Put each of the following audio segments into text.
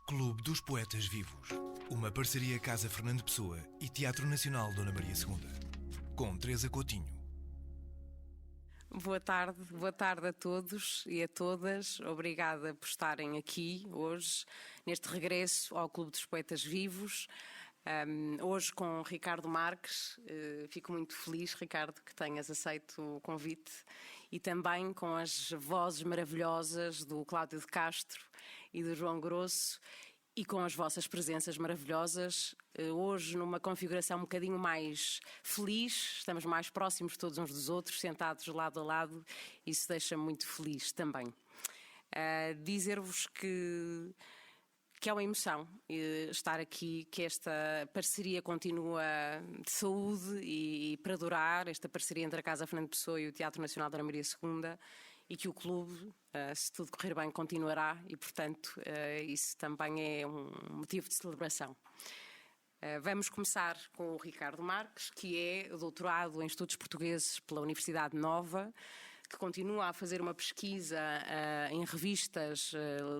Clube dos Poetas Vivos. Uma parceria Casa Fernando Pessoa e Teatro Nacional Dona Maria II. Com Teresa Coutinho. Boa tarde a todos e a todas. Obrigada por estarem aqui hoje, neste regresso ao Clube dos Poetas Vivos. Hoje com Ricardo Marques. Fico muito feliz, Ricardo, que tenhas aceito o convite, e também com as vozes maravilhosas do Cláudio de Castro e do João Grosso, e com as vossas presenças maravilhosas. Hoje numa configuração um bocadinho mais feliz, estamos mais próximos todos uns dos outros, sentados lado a lado, isso deixa-me muito feliz também. Dizer-vos que é uma emoção estar aqui, que esta parceria continua de saúde e para durar, esta parceria entre a Casa Fernando Pessoa e o Teatro Nacional Dona Maria II, e que o clube, se tudo correr bem, continuará, e portanto isso também é um motivo de celebração. Vamos começar com o Ricardo Marques, que é doutorado em Estudos Portugueses pela Universidade Nova, que continua a fazer uma pesquisa em revistas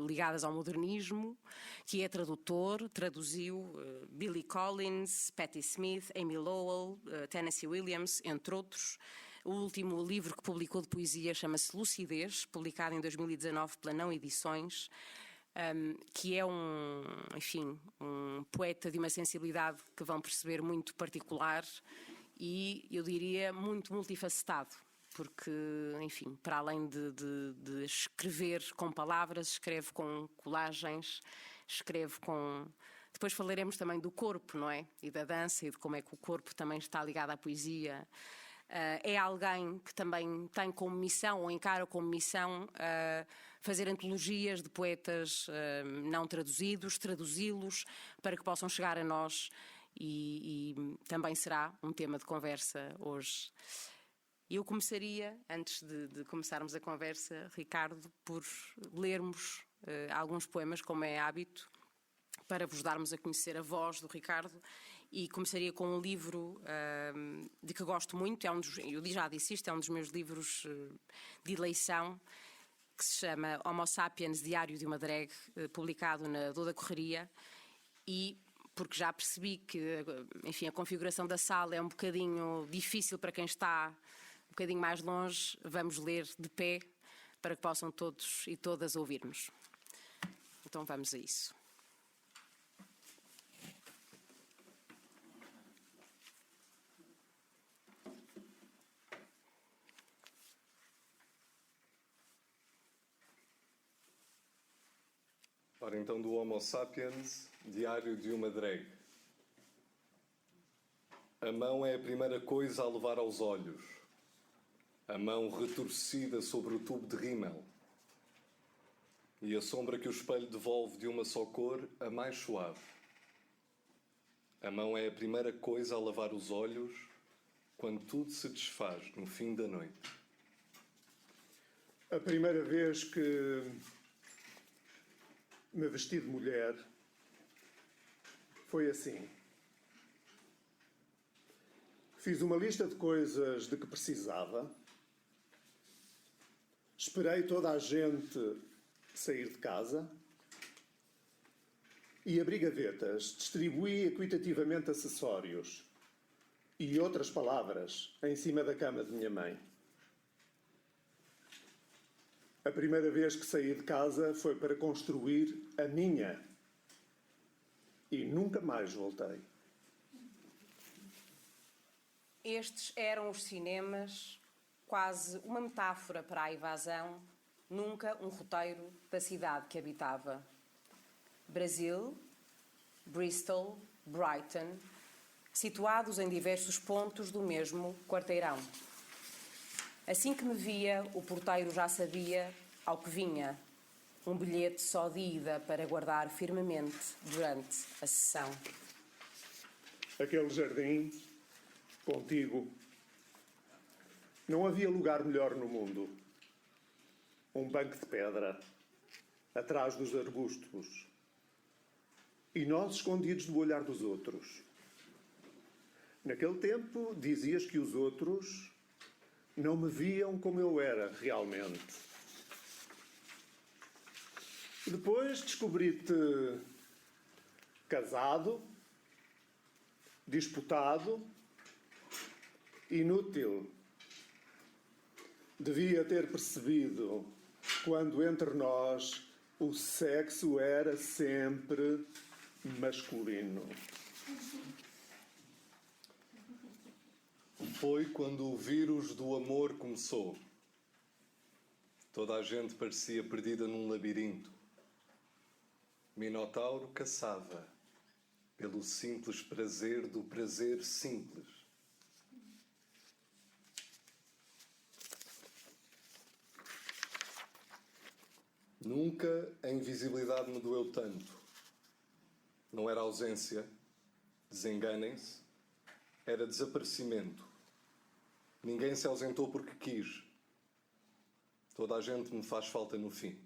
ligadas ao modernismo, que é tradutor, traduziu Billy Collins, Patti Smith, Amy Lowell, Tennessee Williams, entre outros. O último livro que publicou de poesia chama-se Lucidez, publicado em 2019 pela Não Edições, que é um poeta de uma sensibilidade que vão perceber muito particular e, eu diria, muito multifacetado. Porque, enfim, para além de escrever com palavras, escreve com colagens, escreve com... Depois falaremos também do corpo, não é? E da dança, e de como é que o corpo também está ligado à poesia. É alguém que também tem como missão, ou encara como missão, fazer antologias de poetas não traduzidos, traduzi-los para que possam chegar a nós, e também será um tema de conversa hoje. Eu começaria, antes de começarmos a conversa, Ricardo, por lermos alguns poemas, como é hábito, para vos darmos a conhecer a voz do Ricardo, e começaria com um livro de que gosto muito, eu já disse isto, é um dos meus livros de eleição, que se chama Homo Sapiens, Diário de uma Drag, publicado na Dor da Correria, e porque já percebi que, enfim, a configuração da sala é um bocadinho difícil para quem está um bocadinho mais longe, vamos ler de pé para que possam todos e todas ouvir-nos. Então vamos a isso. Ora, então, do Homo Sapiens, Diário de uma Drag. A mão é a primeira coisa a levar aos olhos. A mão retorcida sobre o tubo de rímel. E a sombra que o espelho devolve de uma só cor, a mais suave. A mão é a primeira coisa a lavar os olhos quando tudo se desfaz no fim da noite. A primeira vez que me vesti de mulher foi assim. Fiz uma lista de coisas de que precisava. Esperei toda a gente sair de casa e abri gavetas, distribuí equitativamente acessórios e outras palavras em cima da cama de minha mãe. A primeira vez que saí de casa foi para construir a minha e nunca mais voltei. Estes eram os cinemas, quase uma metáfora para a evasão, nunca um roteiro da cidade que habitava. Brasil, Bristol, Brighton, situados em diversos pontos do mesmo quarteirão. Assim que me via, o porteiro já sabia ao que vinha, um bilhete só de ida para guardar firmemente durante a sessão. Aquele jardim, contigo, não havia lugar melhor no mundo. Um banco de pedra, atrás dos arbustos, e nós escondidos do olhar dos outros. Naquele tempo, dizias que os outros não me viam como eu era realmente. Depois descobri-te casado, disputado, inútil. Devia ter percebido quando entre nós o sexo era sempre masculino. Foi quando o vírus do amor começou. Toda a gente parecia perdida num labirinto. Minotauro caçava pelo simples prazer do prazer simples. Nunca a invisibilidade me doeu tanto. Não era ausência, desenganem-se, era desaparecimento. Ninguém se ausentou porque quis. Toda a gente me faz falta no fim.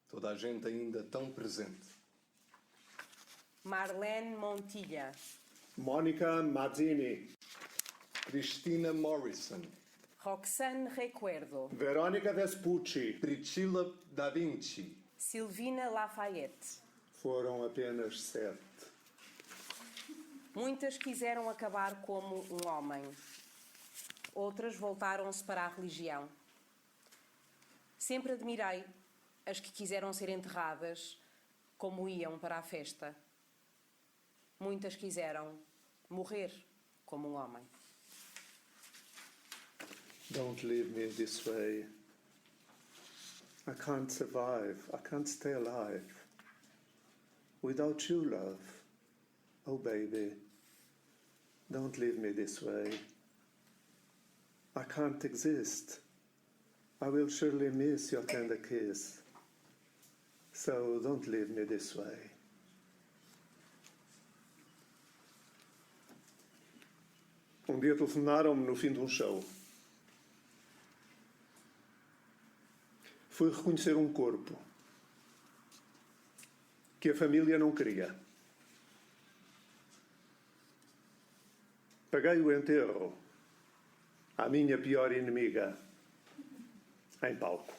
Toda a gente ainda tão presente. Marlene Montilla. Mónica Mazzini, Cristina Morrison, Roxane Recuerdo. Verónica Vespucci. Priscilla da Vinci, Silvina Lafayette. Foram apenas 7. Muitas quiseram acabar como um homem. Outras voltaram-se para a religião. Sempre admirei as que quiseram ser enterradas como iam para a festa. Muitas quiseram morrer como um homem. Don't leave me this way. I can't survive. I can't stay alive. Without you, love. Oh, baby. Don't leave me this way. I can't exist. I will surely miss your tender kiss. So don't leave me this way. Um dia telefonaram-me no fim de um show. Fui reconhecer um corpo que a família não queria. Paguei o enterro à minha pior inimiga em palco.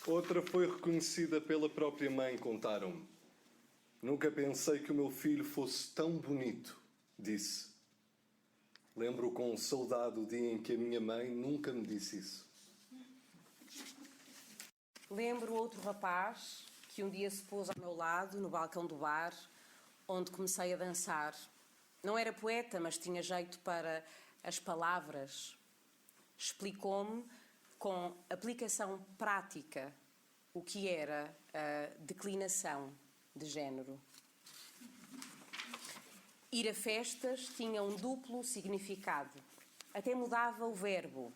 Outra foi reconhecida pela própria mãe, contaram-me. Nunca pensei que o meu filho fosse tão bonito, disse. Lembro com saudade o dia em que a minha mãe nunca me disse isso. Lembro outro rapaz que um dia se pôs ao meu lado, no balcão do bar, onde comecei a dançar. Não era poeta, mas tinha jeito para as palavras. Explicou-me, com aplicação prática, o que era a declinação de género. Ir a festas tinha um duplo significado. Até mudava o verbo.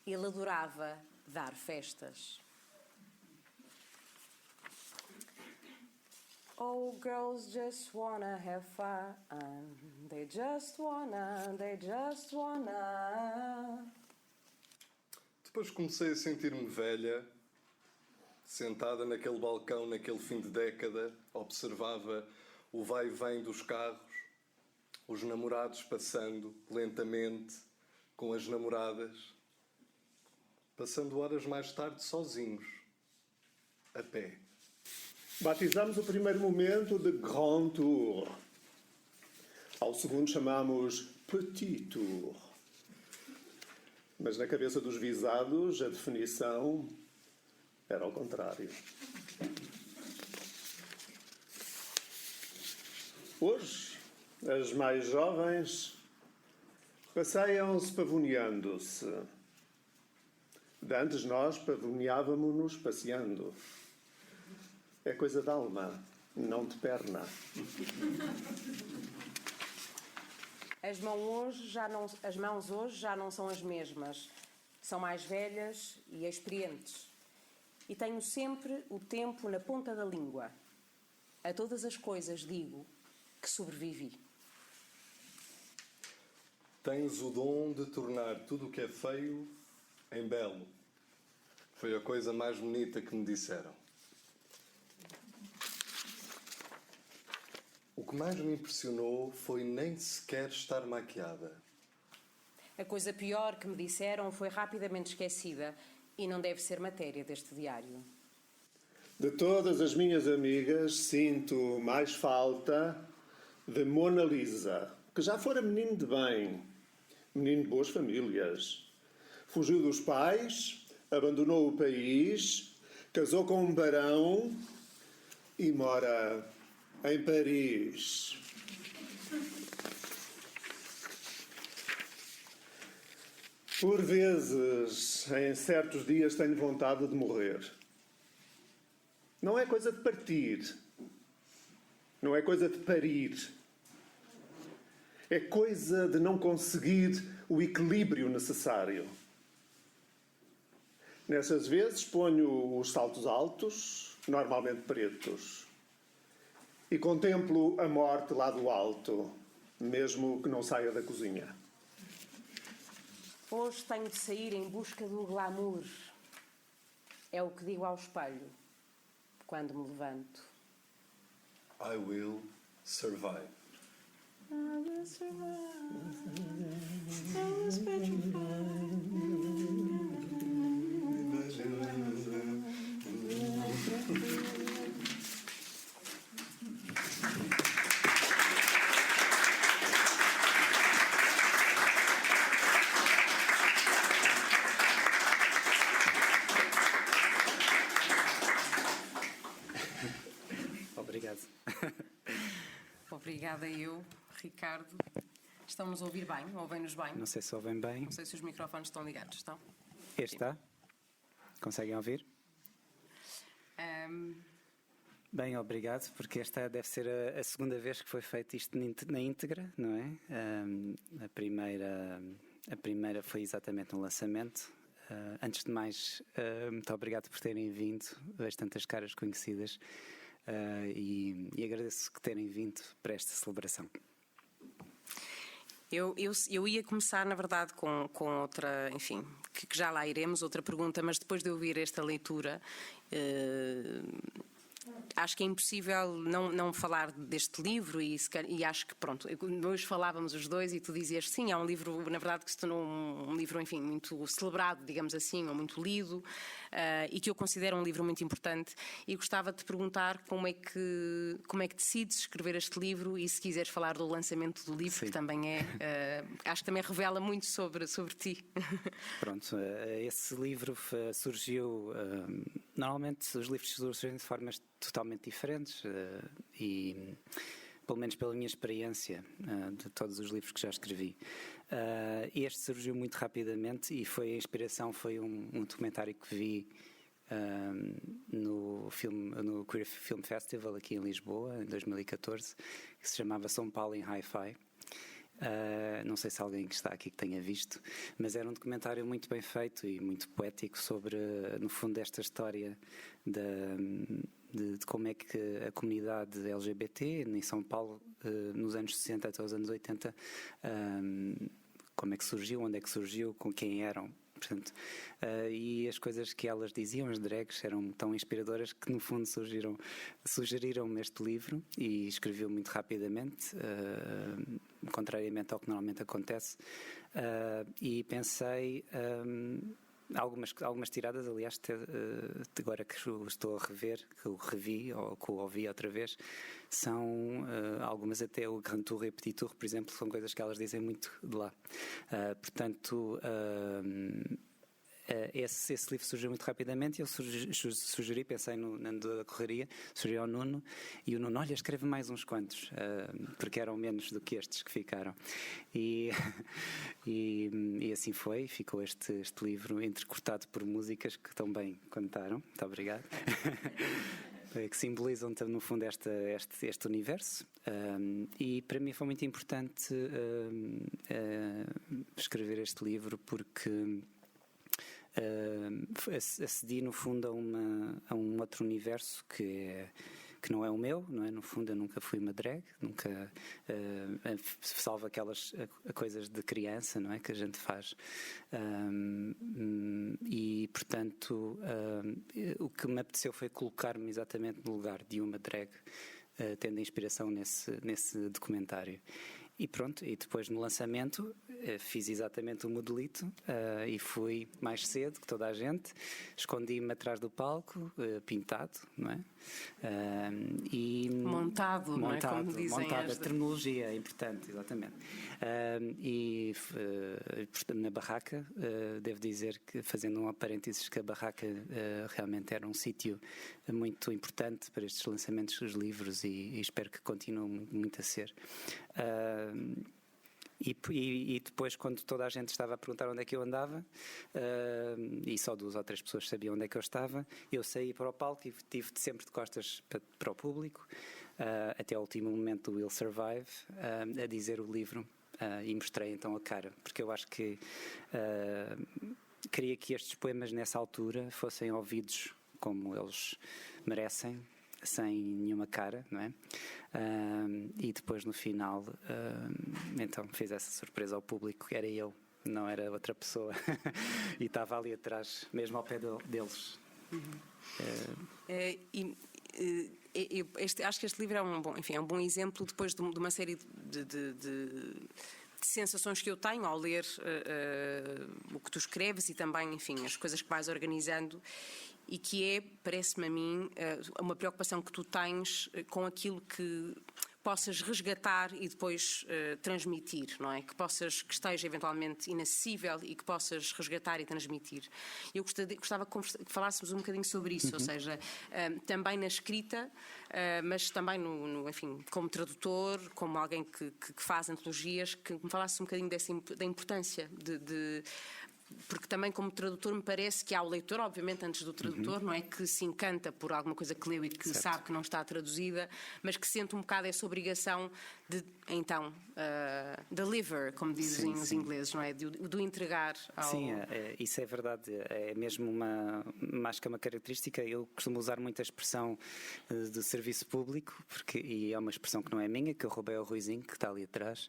Ele adorava dar festas. Oh, girls just wanna have fun. They just wanna. Depois comecei a sentir-me velha, sentada naquele balcão, naquele fim de década, observava o vai e vem dos carros, os namorados passando lentamente com as namoradas, passando horas mais tarde sozinhos, a pé. Batizamos o primeiro momento de Grand Tour. Ao segundo chamamos Petit Tour. Mas na cabeça dos visados a definição era ao contrário. Hoje, as mais jovens passeiam-se pavoneando-se. De antes nós pavoneávamos-nos passeando. É coisa de alma, não de perna. As mãos hoje já não são as mesmas. São mais velhas e experientes. E tenho sempre o tempo na ponta da língua. A todas as coisas digo que sobrevivi. Tens o dom de tornar tudo o que é feio em belo. Foi a coisa mais bonita que me disseram. O que mais me impressionou foi nem sequer estar maquiada. A coisa pior que me disseram foi rapidamente esquecida e não deve ser matéria deste diário. De todas as minhas amigas, sinto mais falta de Mona Lisa, que já fora menino de bem, menino de boas famílias. Fugiu dos pais, abandonou o país, casou com um barão e mora em Paris. Por vezes, em certos dias, tenho vontade de morrer. Não é coisa de partir. Não é coisa de parir. É coisa de não conseguir o equilíbrio necessário. Nessas vezes ponho os saltos altos, normalmente pretos, e contemplo a morte lá do alto, mesmo que não saia da cozinha. Hoje tenho de sair em busca do glamour. É o que digo ao espelho quando me levanto. I will survive. I will survive. I was petrified. Obrigado. Obrigada eu, Ricardo. Estão-nos a ouvir bem? Ouvem-nos bem? Não sei se ouvem bem. Não sei se os microfones estão ligados. Estão? Este está? Conseguem ouvir? Bem, obrigado, porque esta deve ser a segunda vez que foi feito isto na íntegra, não é? A primeira foi exatamente no lançamento. Antes de mais, muito obrigado por terem vindo. Vejo tantas caras conhecidas e agradeço que terem vindo para esta celebração. Eu ia começar, na verdade, com outra, enfim, que já lá iremos, outra pergunta, mas depois de ouvir esta leitura, acho que é impossível não falar deste livro e acho que, pronto, hoje falávamos os dois e tu dizias, sim, é um livro, na verdade, que se tornou um livro, enfim, muito celebrado, digamos assim, ou muito lido, e que eu considero um livro muito importante, e gostava de te perguntar como é que decides escrever este livro e se quiseres falar do lançamento do livro, sim, que também acho que também revela muito sobre ti. Pronto, esse livro surgiu, normalmente os livros surgem de formas totalmente diferentes e, pelo menos pela minha experiência de todos os livros que já escrevi, este surgiu muito rapidamente e a inspiração foi um documentário que vi no Queer Film Festival aqui em Lisboa em 2014, que se chamava São Paulo em Hi-Fi. Não sei se alguém que está aqui que tenha visto, mas era um documentário muito bem feito e muito poético sobre, no fundo, esta história de como é que a comunidade LGBT em São Paulo, nos anos 60 até os anos 80, como é que surgiu, onde é que surgiu, com quem eram. Portanto, e as coisas que elas diziam, as drags, eram tão inspiradoras que no fundo sugeriram-me este livro e escreveu muito rapidamente, contrariamente ao que normalmente acontece, e pensei algumas tiradas, aliás, agora que estou a rever, que eu revi ou que eu ouvi outra vez, são algumas, até o Grand Tour e Petit Tour, por exemplo, são coisas que elas dizem muito de lá. Portanto, esse livro surgiu muito rapidamente e eu sugeri, pensei no Nando da Correria, sugeri ao Nuno, e o Nuno, olha, escreve mais uns quantos, porque eram menos do que estes que ficaram. E assim foi, ficou este livro entrecortado por músicas que tão bem cantaram. Muito obrigado. Que simbolizam, no fundo, este universo. E para mim foi muito importante escrever este livro porque acedi, no fundo, a um outro universo que não é o meu, não é? No fundo, eu nunca fui uma drag, nunca, salvo aquelas coisas de criança, não é? Que a gente faz. E, portanto, o que me apeteceu foi colocar-me exatamente no lugar de uma drag, tendo inspiração nesse documentário. E pronto, e depois no lançamento fiz exatamente o modelito e fui mais cedo que toda a gente, escondi-me atrás do palco, pintado, não é? Montado, não é? Como dizem montado, a terminologia é importante, exatamente. Portanto, na barraca, devo dizer que, fazendo um parênteses, que a barraca realmente era um sítio muito importante para estes lançamentos dos livros e espero que continue muito a ser. E depois, quando toda a gente estava a perguntar onde é que eu andava, e só 2 ou 3 pessoas sabiam onde é que eu estava, eu saí para o palco e estive sempre de costas para o público, até ao último momento do Will Survive, a dizer o livro, e mostrei então a cara, porque eu acho que queria que estes poemas nessa altura fossem ouvidos como eles merecem, sem nenhuma cara, não é? E depois no final então fiz essa surpresa ao público, era eu, não era outra pessoa e estava ali atrás, mesmo ao pé deles. Acho que este livro é um bom exemplo depois de uma série de sensações que eu tenho ao ler o que tu escreves e também, enfim, as coisas que vais organizando, e que é, parece-me a mim, uma preocupação que tu tens com aquilo que possas resgatar e depois transmitir, não é? Que esteja eventualmente inacessível e que possas resgatar e transmitir. Eu gostava que falássemos um bocadinho sobre isso, ou seja, também na escrita, mas também enfim, como tradutor, como alguém que faz antologias, que me falasse um bocadinho da importância porque também como tradutor me parece que há o leitor, obviamente antes do tradutor, não é, que se encanta por alguma coisa que leu e que sabe que não está traduzida, mas que sente um bocado essa obrigação de, então, deliver, como dizem os ingleses, não é, do entregar ao... Sim, isso é verdade, é mesmo acho que é uma característica. Eu costumo usar muito a expressão de serviço público, e é uma expressão que não é minha, que eu roubei ao Ruizinho, que está ali atrás,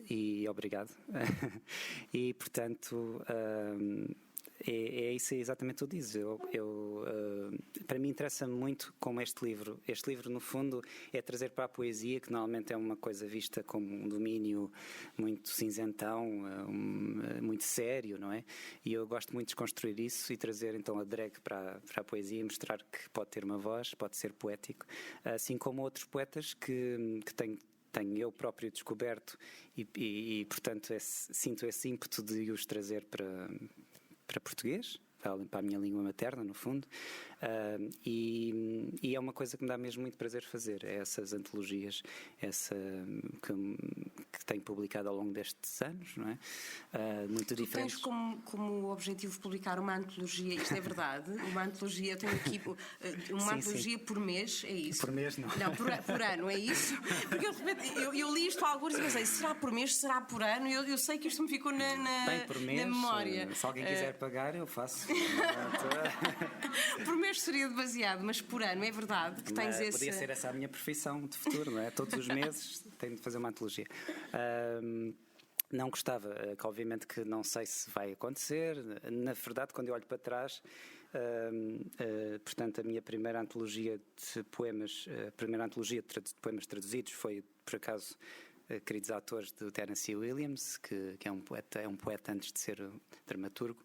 e obrigado. E portanto é isso, é exatamente o que dizes. Para mim interessa muito como este livro no fundo é trazer para a poesia, que normalmente é uma coisa vista como um domínio muito cinzentão, muito sério, não é? E eu gosto muito de desconstruir isso e trazer então a drag para a poesia e mostrar que pode ter uma voz, pode ser poético, assim como outros poetas que tenho eu próprio descoberto e portanto, sinto esse ímpeto de os trazer para português, para a minha língua materna, no fundo, e é uma coisa que me dá mesmo muito prazer fazer, essas antologias, que tenho publicado ao longo destes anos, não é? Muito diferentes. Tu tens como objetivo publicar uma antologia, isto é verdade? Uma antologia, eu tenho aqui uma antologia por mês, é isso? Por mês não. Não, por ano, é isso? Porque eu, de repente, eu li isto há alguns e pensei, será por mês, será por ano? Eu sei que isto me ficou Bem, por mês, na memória. Se alguém quiser pagar, eu faço. Por mês seria demasiado, mas por ano, é verdade que tens esse... Podia ser essa a minha profissão de futuro, não é? Todos os meses tenho de fazer uma antologia. Não gostava, que obviamente que não sei se vai acontecer. Na verdade, quando eu olho para trás, portanto, a minha primeira antologia de poemas, de poemas traduzidos foi, por acaso, Queridos Atores, de Tennessee Williams, que é um poeta antes de ser dramaturgo.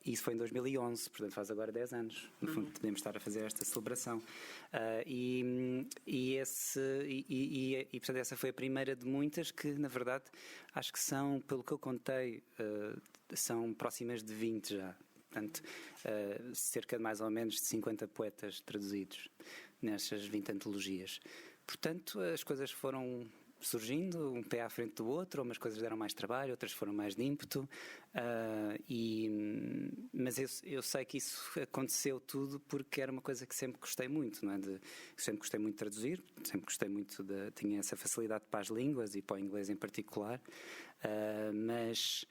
Isso foi em 2011, portanto faz agora 10 anos. No fundo, podemos estar a fazer esta celebração. Portanto, essa foi a primeira de muitas que, na verdade, acho que são, pelo que eu contei, são próximas de 20 já. Portanto, cerca de mais ou menos de 50 poetas traduzidos nestas 20 antologias. Portanto, as coisas foram surgindo, um pé à frente do outro, umas coisas deram mais trabalho, outras foram mais de ímpeto, mas eu sei que isso aconteceu tudo porque era uma coisa que sempre gostei muito, não é? Sempre gostei muito de traduzir, sempre gostei muito tinha essa facilidade para as línguas e para o inglês em particular, mas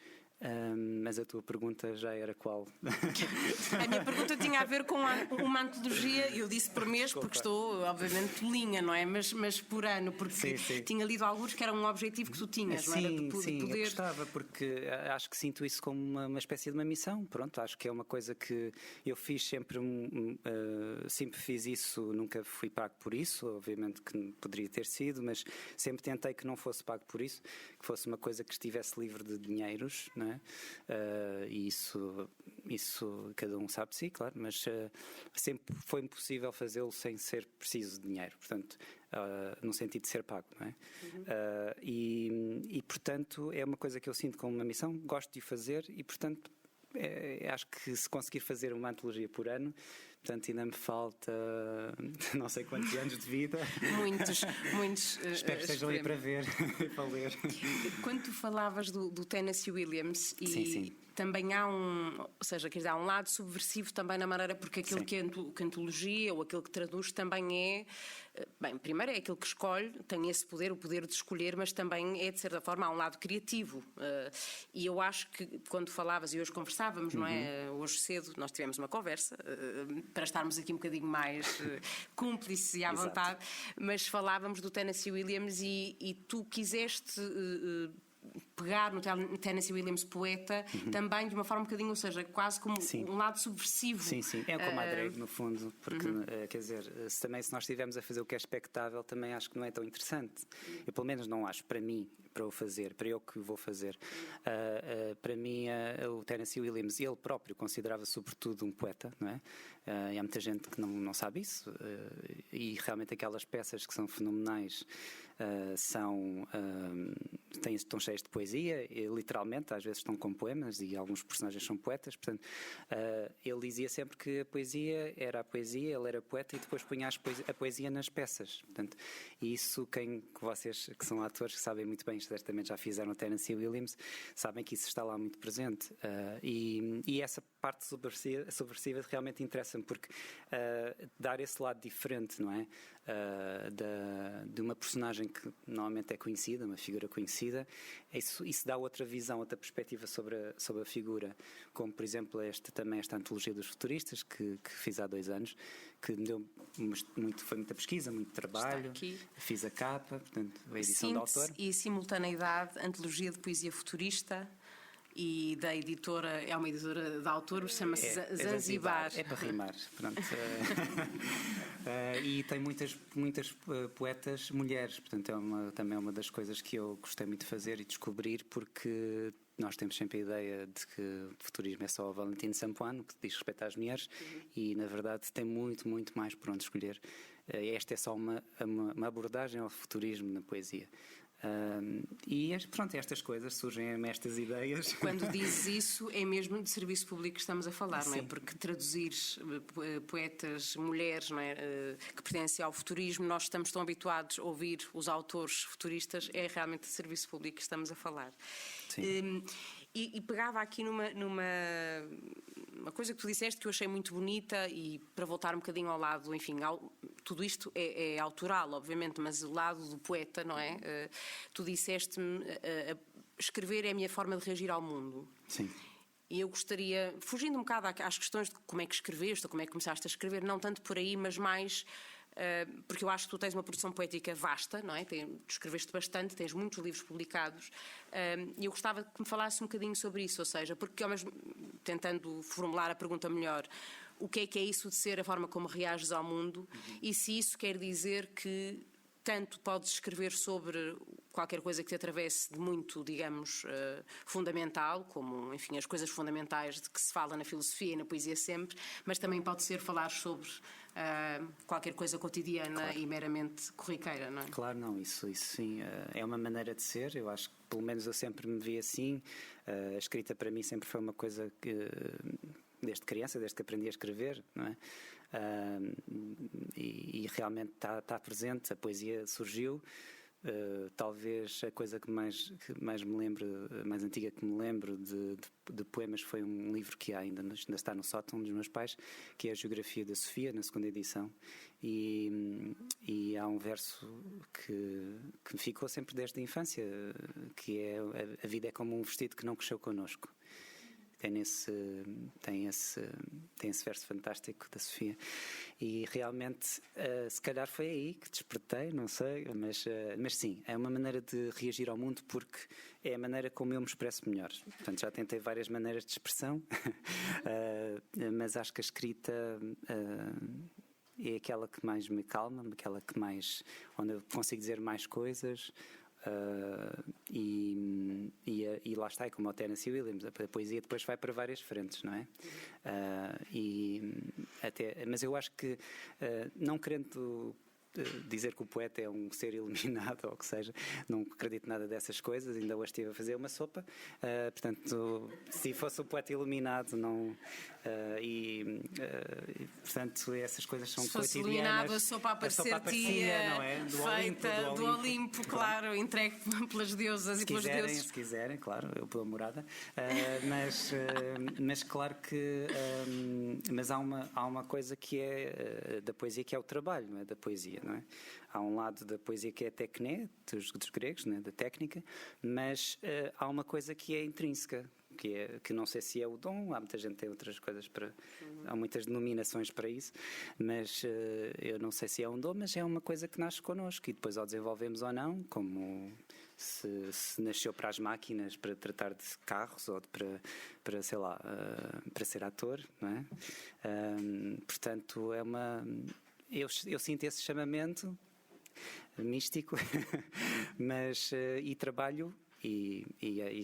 Mas a tua pergunta já era qual? A minha pergunta tinha a ver com uma antologia. Eu disse por mês, porque estou, obviamente, tolinha, não é? Mas por ano, porque Sim. tinha lido alguns que era um objetivo que tu tinhas, não era? De Sim, poder... eu gostava, porque acho que sinto isso como uma espécie de uma missão. Pronto, acho que é uma coisa que eu fiz sempre, sempre fiz isso, nunca fui pago por isso, obviamente que poderia ter sido, mas sempre tentei que não fosse pago por isso, que fosse uma coisa que estivesse livre de dinheiros, não é? E isso cada um sabe, sim, claro, mas sempre foi possível fazê-lo sem ser preciso de dinheiro, portanto, no sentido de ser pago, não é? E portanto é uma coisa que eu sinto como uma missão, gosto de fazer e portanto acho que se conseguir fazer uma antologia por ano, portanto ainda me falta não sei quantos anos de vida. Muitos. Espero que estejam aí para ver e para ler. Quando tu falavas do Tennessee Williams e Sim. também há ou seja, quer dizer, há um lado subversivo também na maneira, porque aquilo que a antologia ou aquilo que traduz também bem, primeiro é aquilo que escolhe, tem esse poder, o poder de escolher, mas também é de certa forma há um lado criativo, e eu acho que quando falavas e hoje conversávamos, não é? Hoje cedo nós tivemos uma conversa para estarmos aqui um bocadinho mais cúmplices e à vontade, mas falávamos do Tennessee Williams e tu quiseste pegar no Tennessee Williams poeta também de uma forma um bocadinho, ou seja, quase como um lado subversivo. Sim, é como a drag no fundo, porque quer dizer, se nós estivermos a fazer o que é expectável, também acho que não é tão interessante. Eu pelo menos não acho, para mim, para eu fazer, para eu que vou fazer. Para mim, o Tennessee Williams, ele próprio considerava sobretudo um poeta, não é? E há muita gente que não sabe isso, e realmente aquelas peças que são fenomenais estão cheias de poesia, e, literalmente, às vezes estão com poemas e alguns personagens são poetas, portanto, ele dizia sempre que a poesia era a poesia, ele era poeta e depois punha a poesia nas peças, portanto, e isso vocês que são atores que sabem muito bem, certamente já fizeram o Tennessee Williams, sabem que isso está lá muito presente, e essa parte subversiva realmente interessa-me, porque dar esse lado diferente, não é? De uma personagem que normalmente é conhecida, uma figura conhecida, isso dá outra visão, outra perspectiva sobre a figura, como por exemplo esta antologia dos futuristas que fiz há 2 anos, que me deu foi muita pesquisa, muito trabalho, fiz a capa, portanto a edição do autor. E simultaneidade, antologia de poesia futurista, e da editora, é uma editora de autor, chama-se Zanzibar. É para rimar, pronto. E tem muitas poetas mulheres, portanto também é uma das coisas que eu gostei muito de fazer e descobrir, porque nós temos sempre a ideia de que o futurismo é só o Valentim Sampuano, que diz respeito às mulheres, e na verdade tem muito, muito mais por onde escolher. Esta é só uma abordagem ao futurismo na poesia. E pronto, estas coisas surgem-me, estas ideias. Quando dizes isso, é mesmo de serviço público que estamos a falar, Sim. não é? Porque traduzir poetas, mulheres, não é? Que pertencem ao futurismo, nós estamos tão habituados a ouvir os autores futuristas, é realmente de serviço público que estamos a falar. Sim. E pegava aqui numa coisa que tu disseste que eu achei muito bonita, e para voltar um bocadinho ao lado, enfim, tudo isto é autoral, obviamente, mas o lado do poeta, não é? Tu disseste-me, escrever é a minha forma de reagir ao mundo. Sim. E eu gostaria, fugindo um bocado às questões de como é que escreveste ou como é que começaste a escrever, não tanto por aí, mas mais... porque eu acho que tu tens uma produção poética vasta, não é? Tu escreveste bastante, tens muitos livros publicados, e eu gostava que me falasse um bocadinho sobre isso, ou seja, porque ao mesmo, tentando formular a pergunta melhor, o que é isso de ser a forma como reages ao mundo, e se isso quer dizer que tanto podes escrever sobre qualquer coisa que te atravesse de muito, digamos, fundamental, como, enfim, as coisas fundamentais de que se fala na filosofia e na poesia sempre, mas também pode ser falar sobre qualquer coisa cotidiana, claro, e meramente corriqueira, não é? Claro, não, isso sim, é uma maneira de ser, eu acho que pelo menos eu sempre me vi assim, a escrita para mim sempre foi uma coisa que, desde criança, desde que aprendi a escrever, não é? E realmente está presente, a poesia surgiu talvez a coisa que mais me lembro, mais antiga que me lembro de poemas foi um livro que ainda está no sótão dos meus pais, que é a Geografia da Sofia, na segunda edição, e há um verso que me ficou sempre desde a infância, que é: a vida é como um vestido que não cresceu connosco. Tem esse verso fantástico da Sofia, e realmente se calhar foi aí que despertei, não sei, mas sim, é uma maneira de reagir ao mundo, porque é a maneira como eu me expresso melhor. Portanto, já tentei várias maneiras de expressão, mas acho que a escrita é aquela que mais me calma, onde eu consigo dizer mais coisas. E lá está, é como o Tennessee Williams, a poesia depois vai para várias frentes, não é? Mas eu acho que, não querendo dizer que o poeta é um ser iluminado ou o que seja, não acredito nada dessas coisas. Ainda hoje estive a fazer uma sopa, portanto, se fosse o poeta iluminado, não. Portanto, essas coisas são cotidianas. Se fosse iluminado, a sopa aparecia, não é? Feita do Olimpo, claro, entregue pelas deusas e pelos deuses. Se quiserem, claro, eu pela morada. Mas claro que mas há uma coisa que é da poesia, que é o trabalho, não é? Da poesia, não é? Há um lado da poesia que é a tecné, dos gregos, não é? Da técnica, mas há uma coisa que é intrínseca, que não sei se é o dom. Há muita gente que tem outras coisas há muitas denominações para isso, mas eu não sei se é um dom, mas é uma coisa que nasce connosco, e depois ou desenvolvemos ou não, como se nasceu para as máquinas, para tratar de carros, ou para sei lá, para ser ator, não é? Portanto, eu sinto esse chamamento místico, mas e trabalho. E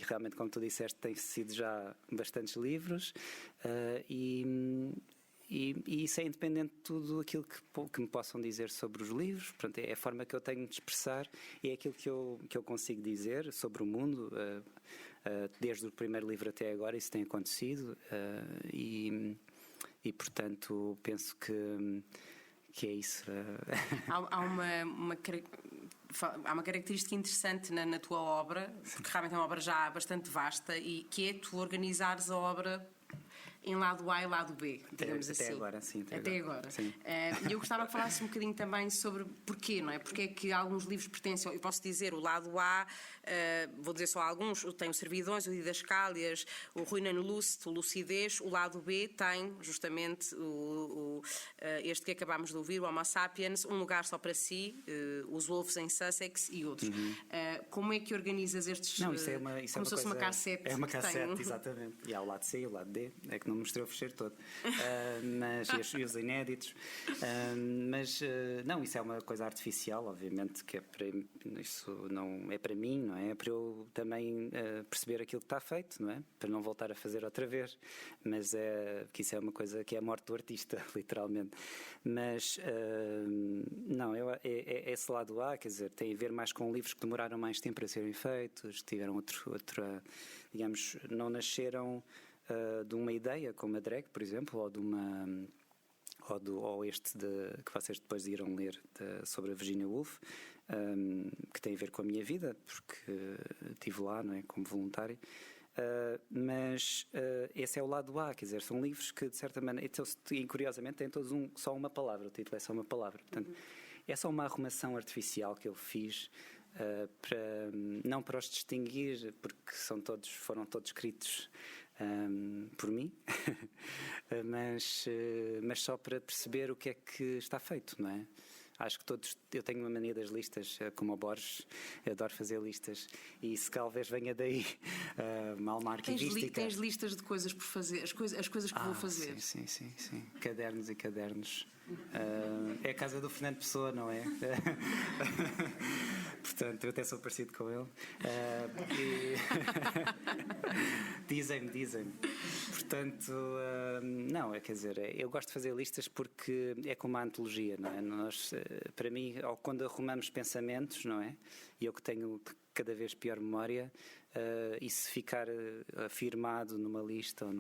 realmente, como tu disseste, tem sido já bastantes livros, e isso é independente de tudo aquilo que me possam dizer sobre os livros. Portanto, é a forma que eu tenho de expressar, e é aquilo que eu consigo dizer sobre o mundo. Desde o primeiro livro até agora isso tem acontecido, e portanto penso que é isso. Há uma característica interessante na tua obra, porque realmente é uma obra já bastante vasta, e que é tu organizares a obra em lado A e lado B, digamos assim. Até agora, sim. Até agora. Sim. E eu gostava que falasse um bocadinho também sobre porquê, não é? Porque é que alguns livros pertencem, eu posso dizer, o lado A, vou dizer só alguns, tem o Servidões, o Didascálias, o Ruina no Lúcido, o Lucidez. O lado B tem justamente este que acabámos de ouvir, o Homo Sapiens, Um Lugar Só para Si, Os Wolves em Sussex e outros. Como é que organizas estes? Não, isso é como se fosse uma cassete. É uma cassete, exatamente. E há o lado C e o lado D, é que não mostrei o fecheiro todo. E os inéditos. Não, isso é uma coisa artificial, obviamente, que isso não é para mim, não é? É para eu também perceber aquilo que está feito, não é? Para não voltar a fazer outra vez. Mas que isso é uma coisa que é a morte do artista, literalmente. Mas não, esse lado A, quer dizer, tem a ver mais com livros que demoraram mais tempo a serem feitos, que tiveram outra, digamos, não nasceram de uma ideia, como a Drag, por exemplo, ou este que vocês depois irão ler sobre a Virginia Woolf, que tem a ver com a minha vida, porque estive lá, não é, como voluntário. Mas esse é o lado A, quer dizer, são livros que de certa maneira, e curiosamente têm todos só uma palavra, o título é só uma palavra, portanto é só uma arrumação artificial que eu fiz, não para os distinguir, porque foram todos escritos por mim, mas só para perceber o que é que está feito, não é? Acho que eu tenho uma mania das listas, como o Borges, eu adoro fazer listas, e se talvez venha daí uma alma arquivística. Tens listas de coisas por fazer, as coisas que vou fazer. Sim. Cadernos e cadernos. É a casa do Fernando Pessoa, não é? Portanto, eu até sou parecido com ele. Dizem-me. Portanto, não, quer dizer, eu gosto de fazer listas porque é como uma antologia, não é? Para mim, quando arrumamos pensamentos, não é? E eu que tenho cada vez pior memória, e se ficar afirmado numa lista ou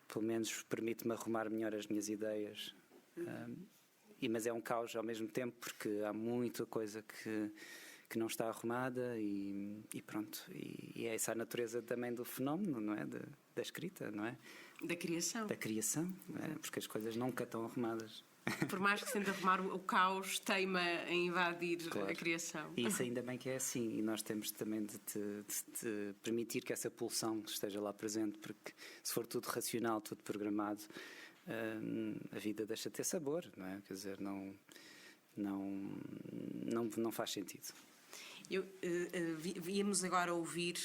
pelo menos permite-me arrumar melhor as minhas ideias. Mas é um caos ao mesmo tempo, porque há muita coisa que que não está arrumada e pronto. E é essa a natureza também do fenómeno, não é? Da escrita, não é? Da criação. Da criação, não é? Porque as coisas nunca estão arrumadas. Por mais que se tente arrumar, o caos teima em invadir Claro. a criação. E isso ainda bem que é assim, e nós temos também de permitir que essa pulsão esteja lá presente, porque se for tudo racional, tudo programado, a vida deixa de ter sabor, não é? Quer dizer, não faz sentido. Íamos agora ouvir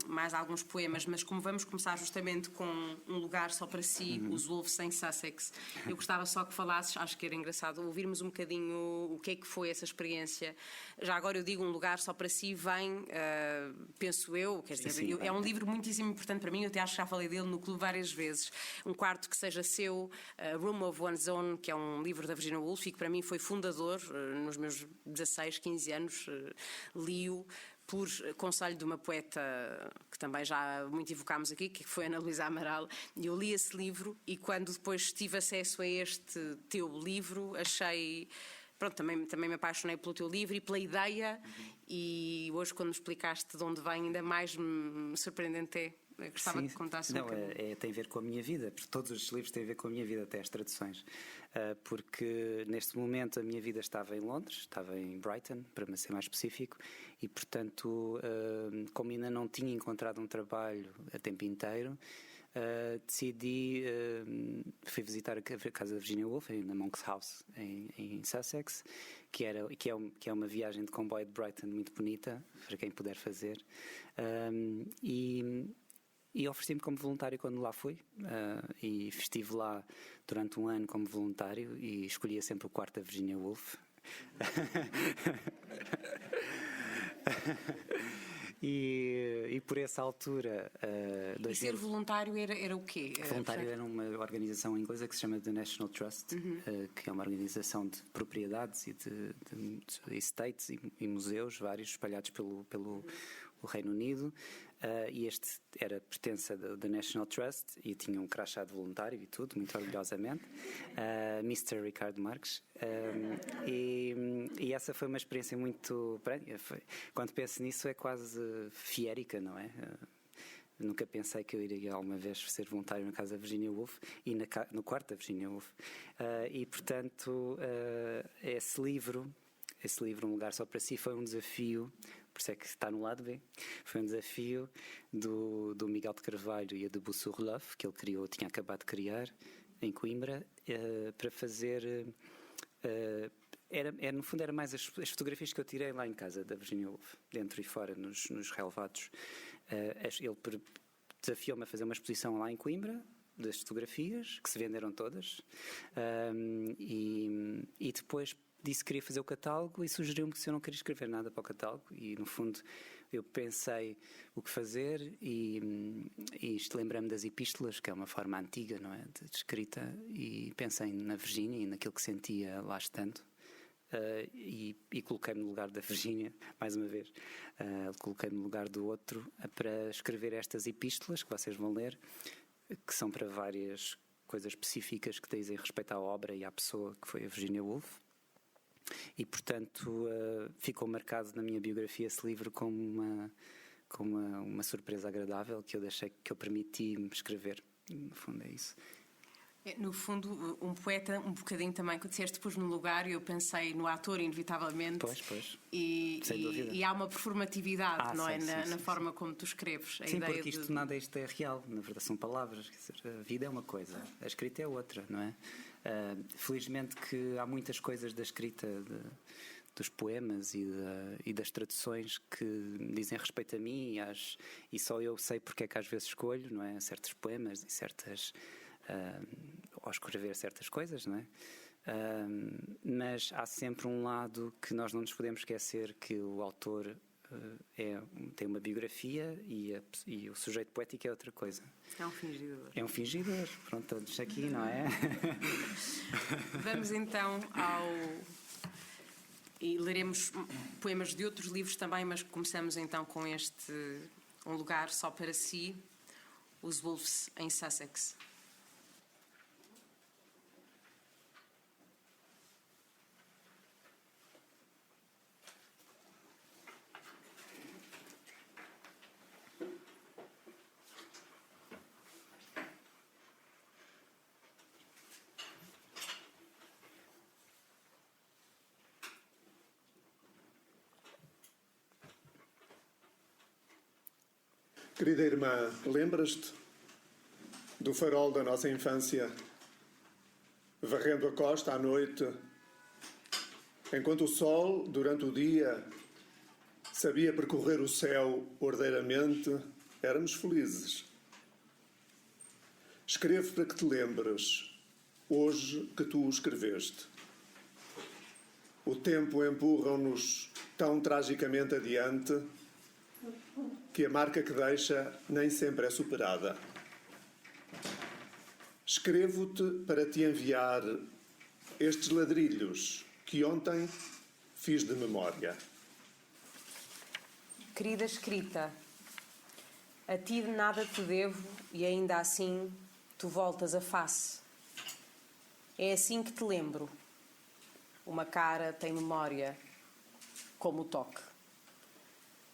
mais alguns poemas, mas como vamos começar justamente com Um Lugar Só para Si, Os Wolves em Sussex, eu gostava só que falasses, acho que era engraçado ouvirmos um bocadinho o que é que foi essa experiência. Já agora eu digo Um Lugar Só para Si vem, penso eu, quer dizer, Sim, é um livro muitíssimo importante para mim, eu até acho que já falei dele no clube várias vezes. Um quarto que seja seu, Room of One's Own, que é um livro da Virginia Woolf e que para mim foi fundador nos meus 16, 15 anos. Li-o por conselho de uma poeta que também já muito evocámos aqui, que foi Ana Luísa Amaral, e eu li esse livro e quando depois tive acesso a este teu livro, achei... Pronto, também me apaixonei pelo teu livro e pela ideia e hoje quando me explicaste de onde vem ainda mais me surpreendente é. Eu gostava de contar sobre tem a ver com a minha vida, porque todos os livros têm a ver com a minha vida, até as traduções. Porque neste momento a minha vida estava em Londres, estava em Brighton, para ser mais específico, e portanto, como ainda não tinha encontrado um trabalho a tempo inteiro, decidi, fui visitar a casa da Virginia Woolf, na Monk's House, em Sussex, que é uma viagem de comboio de Brighton muito bonita, para quem puder fazer. E ofereci-me como voluntário quando lá fui e estive lá durante um ano como voluntário e escolhia sempre o quarto da Virginia Woolf. E por essa altura... E ser voluntário era o quê? Voluntário era uma organização inglesa que se chama The National Trust, que é uma organização de propriedades e de estates e museus vários espalhados pelo o Reino Unido, e este era pertença da National Trust e tinha um crachá de voluntário e tudo, muito orgulhosamente, Mr. Ricardo Marques, e essa foi uma experiência muito... Quando penso nisso é quase fiérica, não é? Nunca pensei que eu iria alguma vez ser voluntário na casa da Virginia Woolf e no quarto da Virginia Woolf, e portanto esse livro Um Lugar Só para Si foi um desafio. Por isso é que está no lado B. Foi um desafio do Miguel de Carvalho e a de Boussourlove, que ele tinha acabado de criar, em Coimbra, para fazer... no fundo, era mais as fotografias que eu tirei lá em casa da Virginia Woolf, dentro e fora, nos relevados. Ele desafiou-me a fazer uma exposição lá em Coimbra, das fotografias, que se venderam todas, e depois... disse que queria fazer o catálogo e sugeriu-me que se eu não queria escrever nada para o catálogo e no fundo eu pensei o que fazer e lembrei-me das epístolas, que é uma forma antiga, não é, de escrita, e pensei na Virgínia e naquilo que sentia lá estando, e coloquei-me no lugar da Virgínia, mais uma vez, coloquei-me no lugar do outro para escrever estas epístolas que vocês vão ler, que são para várias coisas específicas que dizem respeito à obra e à pessoa que foi a Virginia Woolf. E, portanto, ficou marcado na minha biografia esse livro como uma surpresa agradável que eu permiti-me escrever. No fundo, é isso. No fundo, um poeta, um bocadinho também, que disseste, pus no lugar e eu pensei no ator, inevitavelmente. Pois. Sem dúvida. E há uma performatividade, não é? Na forma como tu escreves. Sim, porque nada isto é real. Na verdade, são palavras. Quer dizer, a vida é uma coisa, a escrita é outra, não é? Felizmente que há muitas coisas da escrita dos poemas e das traduções que dizem respeito a mim e só eu sei porque é que às vezes escolho, não é? Certos poemas e certas... ao escrever certas coisas, não é? Mas há sempre um lado que nós não nos podemos esquecer, que o autor tem uma biografia e o sujeito poético é outra coisa. É um fingidor. É um fingidor, pronto, todos aqui, não é? Vamos então e leremos poemas de outros livros também, mas começamos então com este Um Lugar Só para Si, Os Wolves em Sussex. Querida irmã, lembras-te do farol da nossa infância, varrendo a costa à noite, enquanto o sol, durante o dia, sabia percorrer o céu ordeiramente? Éramos felizes. Escrevo para que te lembres, hoje que tu o escreveste. O tempo empurra-nos tão tragicamente adiante que a marca que deixa nem sempre é superada. Escrevo-te para te enviar estes ladrilhos que ontem fiz de memória. Querida escrita, a ti de nada te devo e ainda assim tu voltas a face. É assim que te lembro. Uma cara tem memória, como o toque.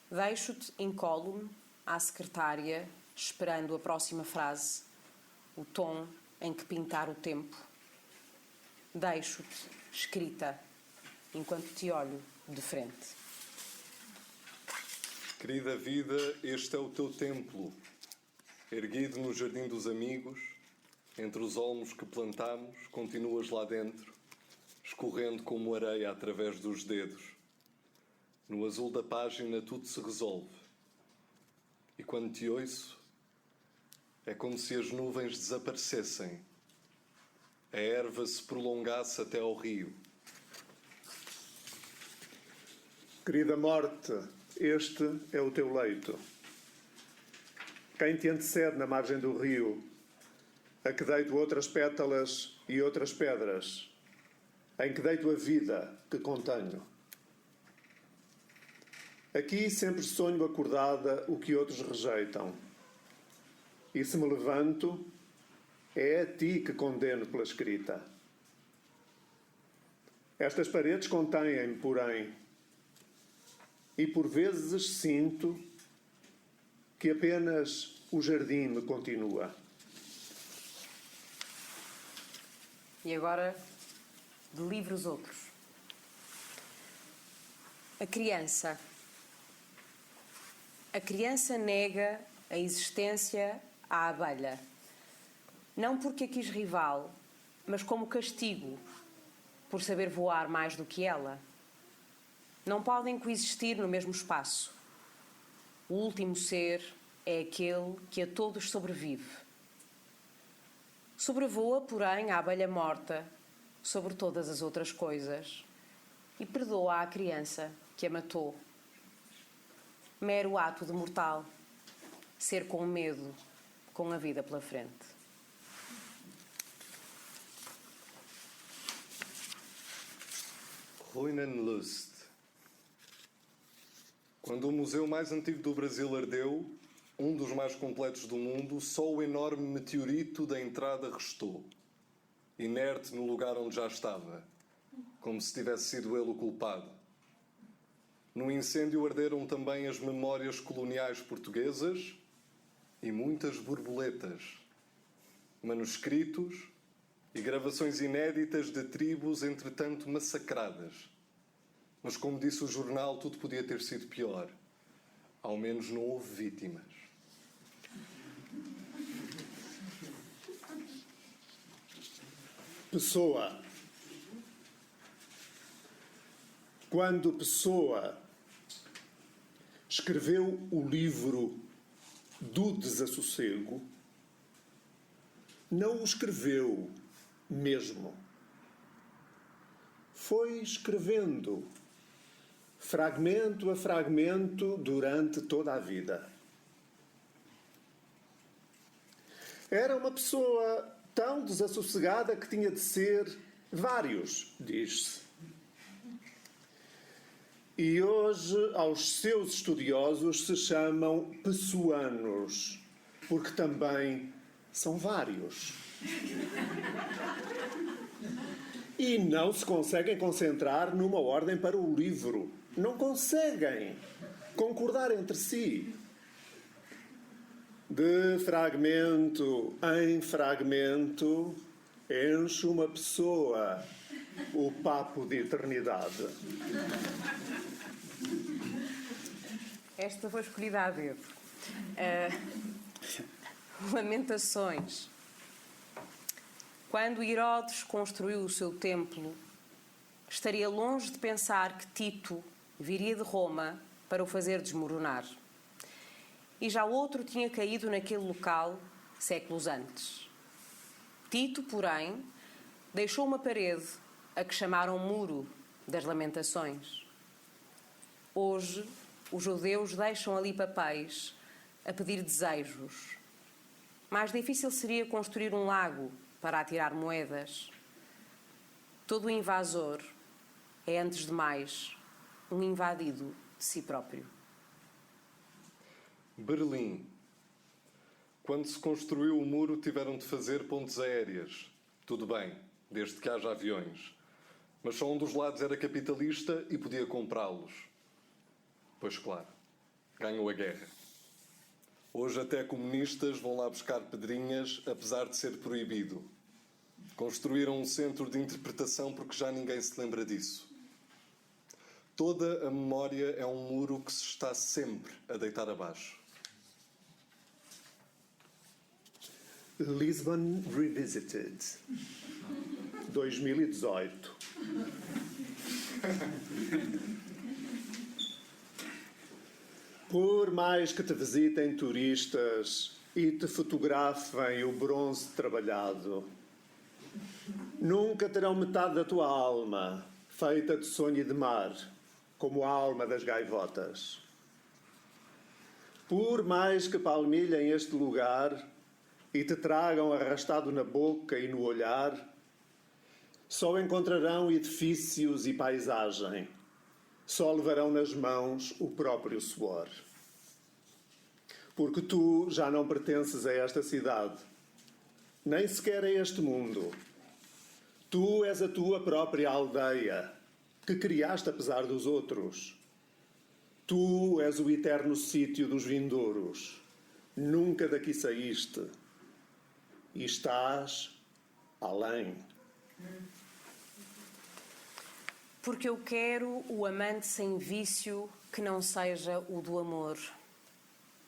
Deixo-te incólume à secretária, esperando a próxima frase, o tom em que pintar o tempo. Deixo-te escrita, enquanto te olho de frente. Querida vida, este é o teu templo, erguido no jardim dos amigos, entre os olmos que plantamos, continuas lá dentro, escorrendo como areia através dos dedos. No azul da página tudo se resolve. E quando te ouço, é como se as nuvens desaparecessem, a erva se prolongasse até ao rio. Querida morte, este é o teu leito. Quem te antecede na margem do rio, a que deito outras pétalas e outras pedras, em que deito a vida que contenho. Aqui sempre sonho acordada o que outros rejeitam. E se me levanto, é a ti que condeno pela escrita. Estas paredes contêm-me, porém, e por vezes sinto que apenas o jardim me continua. E agora, de livros outros. A criança. A criança nega a existência à abelha. Não porque a quis rival, mas como castigo, por saber voar mais do que ela. Não podem coexistir no mesmo espaço. O último ser é aquele que a todos sobrevive. Sobrevoa, porém, a abelha morta sobre todas as outras coisas e perdoa à criança que a matou. Mero ato de mortal, ser com medo, com a vida pela frente. Ruinenlust. Quando o museu mais antigo do Brasil ardeu, um dos mais completos do mundo, só o enorme meteorito da entrada restou, inerte no lugar onde já estava, como se tivesse sido ele o culpado. No incêndio arderam também as memórias coloniais portuguesas e muitas borboletas, manuscritos e gravações inéditas de tribos entretanto massacradas. Mas, como disse o jornal, tudo podia ter sido pior. Ao menos não houve vítimas. Pessoa. Quando Pessoa escreveu o livro do desassossego, não o escreveu mesmo. Foi escrevendo, fragmento a fragmento, durante toda a vida. Era uma pessoa tão desassossegada que tinha de ser vários, diz-se. E hoje, aos seus estudiosos se chamam pessoanos, porque também são vários. E não se conseguem concentrar numa ordem para o livro. Não conseguem concordar entre si. De fragmento em fragmento, enche uma pessoa o papo de eternidade. Esta foi escolhida a dedo. Lamentações. Quando Herodes construiu o seu templo, estaria longe de pensar que Tito viria de Roma para o fazer desmoronar. E já outro tinha caído naquele local séculos antes. Tito, porém, deixou uma parede a que chamaram Muro das Lamentações. Hoje, os judeus deixam ali papéis a pedir desejos. Mais difícil seria construir um lago para atirar moedas. Todo invasor é, antes de mais, um invadido de si próprio. Berlim. Quando se construiu o muro, tiveram de fazer pontes aéreas. Tudo bem, desde que haja aviões. Mas só um dos lados era capitalista e podia comprá-los. Pois claro, ganhou a guerra. Hoje até comunistas vão lá buscar pedrinhas, apesar de ser proibido. Construíram um centro de interpretação porque já ninguém se lembra disso. Toda a memória é um muro que se está sempre a deitar abaixo. Lisbon Revisited, 2018. Por mais que te visitem turistas e te fotografem o bronze trabalhado, nunca terão metade da tua alma, feita de sonho e de mar, como a alma das gaivotas. Por mais que palmilhem este lugar e te tragam arrastado na boca e no olhar, só encontrarão edifícios e paisagem. Só levarão nas mãos o próprio suor. Porque tu já não pertences a esta cidade, nem sequer a este mundo. Tu és a tua própria aldeia, que criaste apesar dos outros. Tu és o eterno sítio dos vindouros. Nunca daqui saíste. E estás além. Porque eu quero o amante sem vício que não seja o do amor.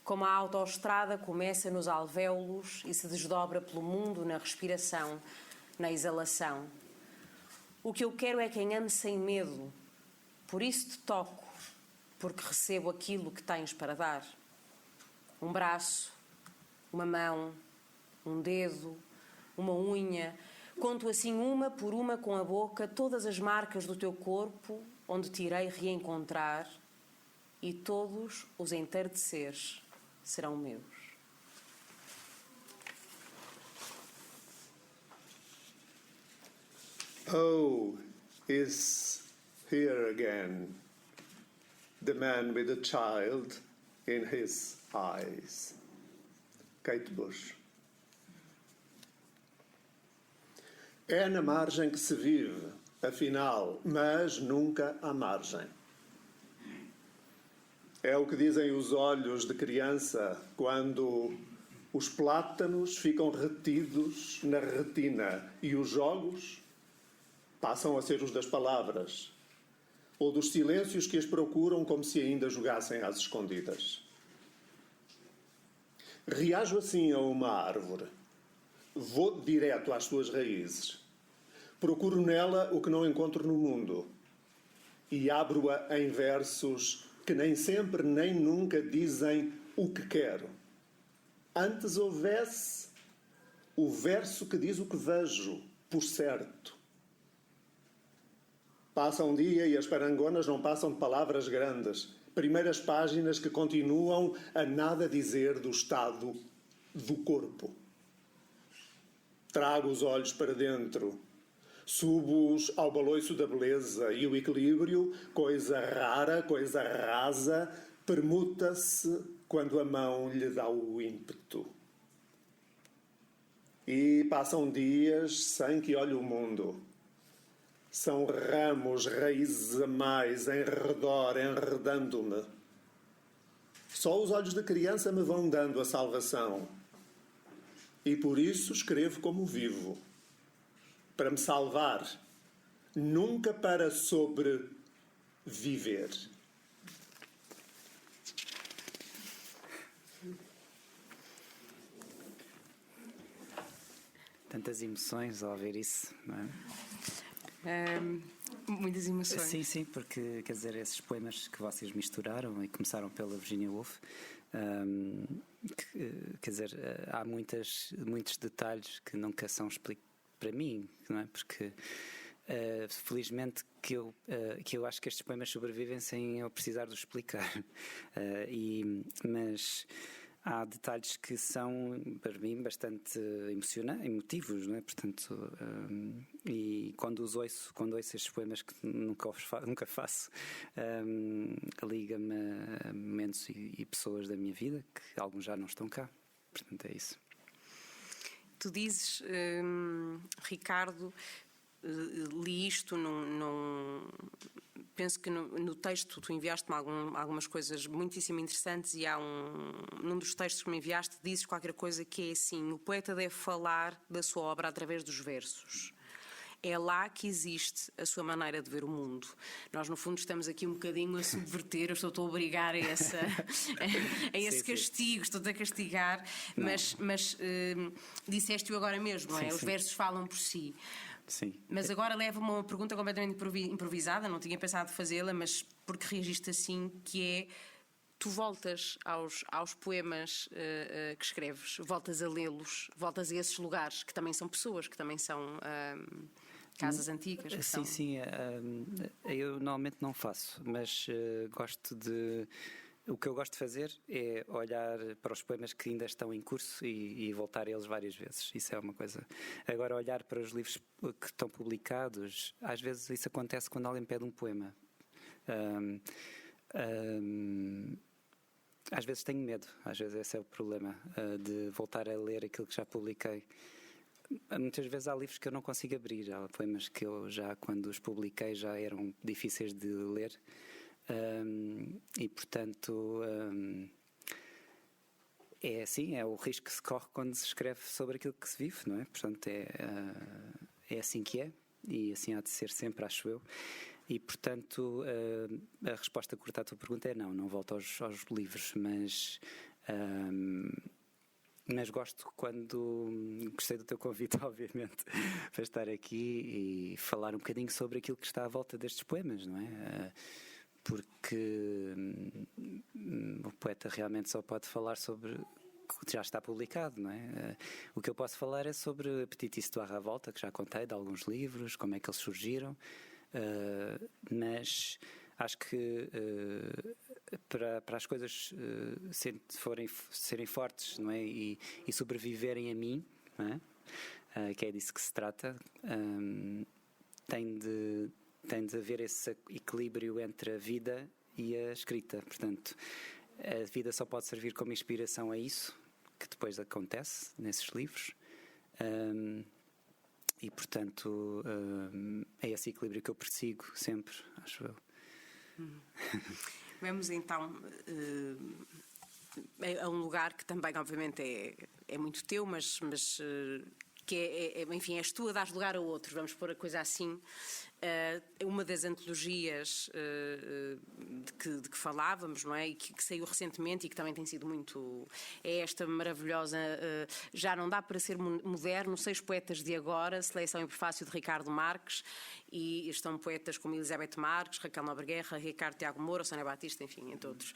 Como a autoestrada começa nos alvéolos e se desdobra pelo mundo na respiração, na exalação. O que eu quero é quem ame sem medo. Por isso te toco, porque recebo aquilo que tens para dar. Um braço, uma mão, um dedo, uma unha. Conto assim uma por uma com a boca todas as marcas do teu corpo onde te irei reencontrar e todos os entardeceres serão meus. Oh, is here again, the man with a child in his eyes. Kate Bush. É na margem que se vive, afinal, mas nunca à margem. É o que dizem os olhos de criança quando os plátanos ficam retidos na retina e os jogos passam a ser os das palavras ou dos silêncios que as procuram como se ainda jogassem às escondidas. Reajo assim a uma árvore. Vou direto às suas raízes. Procuro nela o que não encontro no mundo e abro-a em versos que nem sempre nem nunca dizem o que quero. Antes houvesse o verso que diz o que vejo, por certo. Passa um dia e as parangonas não passam de palavras grandes, primeiras páginas que continuam a nada dizer do estado do corpo. Trago os olhos para dentro, subo-os ao baloiço da beleza e o equilíbrio, coisa rara, coisa rasa, permuta-se quando a mão lhe dá o ímpeto. E passam dias sem que olhe o mundo. São ramos, raízes a mais, em redor, enredando-me. Só os olhos de criança me vão dando a salvação. E por isso escrevo como vivo. Para me salvar, nunca para sobreviver. Tantas emoções ao ver isso, não é? Muitas emoções. Sim, sim, porque, quer dizer, esses poemas que vocês misturaram e começaram pela Virginia Woolf, quer dizer, há muitos detalhes que nunca são explicados para mim, não é? Porque felizmente que eu acho que estes poemas sobrevivem sem eu precisar de os explicar. Mas há detalhes que são, para mim, bastante emotivos, não é? Portanto, e quando ouço estes poemas que nunca faço, liga-me a momentos e pessoas da minha vida que alguns já não estão cá. Portanto, é isso. Tu dizes, Ricardo, li isto penso que no texto tu enviaste-me algumas coisas muitíssimo interessantes e há num dos textos que me enviaste dizes qualquer coisa que é assim: o poeta deve falar da sua obra através dos versos. É lá que existe a sua maneira de ver o mundo. Nós, no fundo, estamos aqui um bocadinho a subverter, eu estou a obrigar a esse castigo, estou-te a castigar, mas disseste-o agora mesmo, não é? Os versos falam por si. Sim. Mas agora leva-me a uma pergunta completamente improvisada, não tinha pensado fazê-la, mas porque reagiste assim, que é: tu voltas aos poemas que escreves, voltas a lê-los, voltas a esses lugares que também são pessoas, que também são casas antigas. Sim, eu normalmente não faço, mas gosto de... O que eu gosto de fazer é olhar para os poemas que ainda estão em curso e voltar a eles várias vezes. Isso é uma coisa. Agora, olhar para os livros que estão publicados, às vezes isso acontece quando alguém pede um poema. Às vezes tenho medo, às vezes esse é o problema, de voltar a ler aquilo que já publiquei. Muitas vezes há livros que eu não consigo abrir, há poemas que eu já, quando os publiquei, já eram difíceis de ler. E portanto é assim, é o risco que se corre quando se escreve sobre aquilo que se vive, não é? Portanto é assim que é, e assim há de ser sempre, acho eu. E portanto a resposta curta à tua pergunta é não volto aos livros, mas gosto gostei do teu convite, obviamente, para estar aqui e falar um bocadinho sobre aquilo que está à volta destes poemas, não é? Porque o poeta realmente só pode falar sobre o que já está publicado, não é? O que eu posso falar é sobre Petite Histoire à Volta, que já contei, de alguns livros, como é que eles surgiram, mas acho que para as coisas serem fortes, não é? E sobreviverem a mim, não é? Que é disso que se trata, tem de haver esse equilíbrio entre a vida e a escrita. Portanto, a vida só pode servir como inspiração a isso, que depois acontece nesses livros. E, portanto, é esse equilíbrio que eu persigo sempre, acho eu. Vamos então a um lugar que também, obviamente, é muito teu, mas que enfim, és tu a dar lugar a outros, vamos pôr a coisa assim. Uma das antologias de que falávamos, não é? E que saiu recentemente e que também tem sido muito... É esta maravilhosa Já Não Dá Para Ser Moderno, 6 poetas de agora, seleção e prefácio de Ricardo Marques, e estão poetas como Elizabeth Marques, Raquel Nobre-Guerra, Ricardo Tiago Moura, Sónia Batista, enfim, entre outros.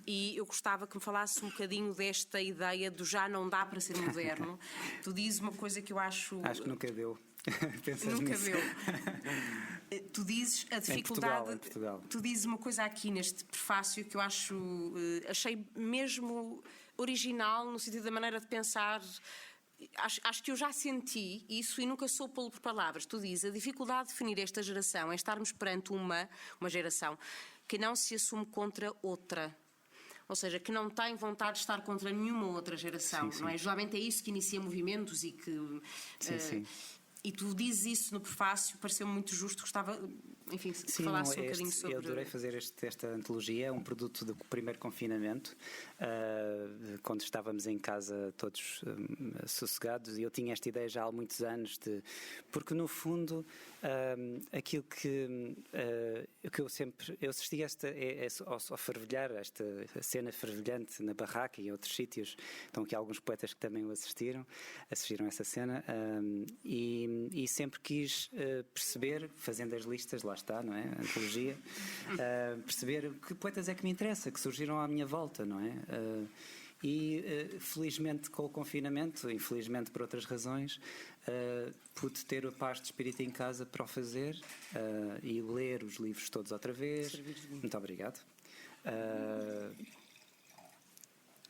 E eu gostava que me falasse um bocadinho desta ideia do já não dá para ser moderno. Tu dizes uma coisa que eu acho... Acho que nunca deu. Nunca deu. Tu dizes a dificuldade. Em Portugal. Tu dizes uma coisa aqui neste prefácio que eu achei mesmo original, no sentido da maneira de pensar. Acho que eu já senti isso e nunca soube pô-lo por palavras. Tu dizes: a dificuldade de definir esta geração é estarmos perante uma geração que não se assume contra outra. Ou seja, que não tem vontade de estar contra nenhuma outra geração. Sim. Não é? Geralmente é isso que inicia movimentos e que... Sim. E tu dizes isso no prefácio, pareceu-me muito justo, gostava, enfim, Sim, falasse não, um bocadinho sobre... Eu adorei fazer esta antologia, é um produto do primeiro confinamento, quando estávamos em casa todos sossegados, e eu tinha esta ideia já há muitos anos, porque no fundo aquilo que eu assisti ao fervilhar, esta cena fervilhante na Barraca e em outros sítios, estão aqui alguns poetas que também o assistiram a essa cena, e sempre quis perceber, fazendo as listas, lá está, não é? A antologia, perceber que poetas é que me interessa, que surgiram à minha volta, não é? Felizmente com o confinamento, infelizmente por outras razões, pude ter a paz de espírito em casa para o fazer, e ler os livros todos outra vez. Muito obrigado.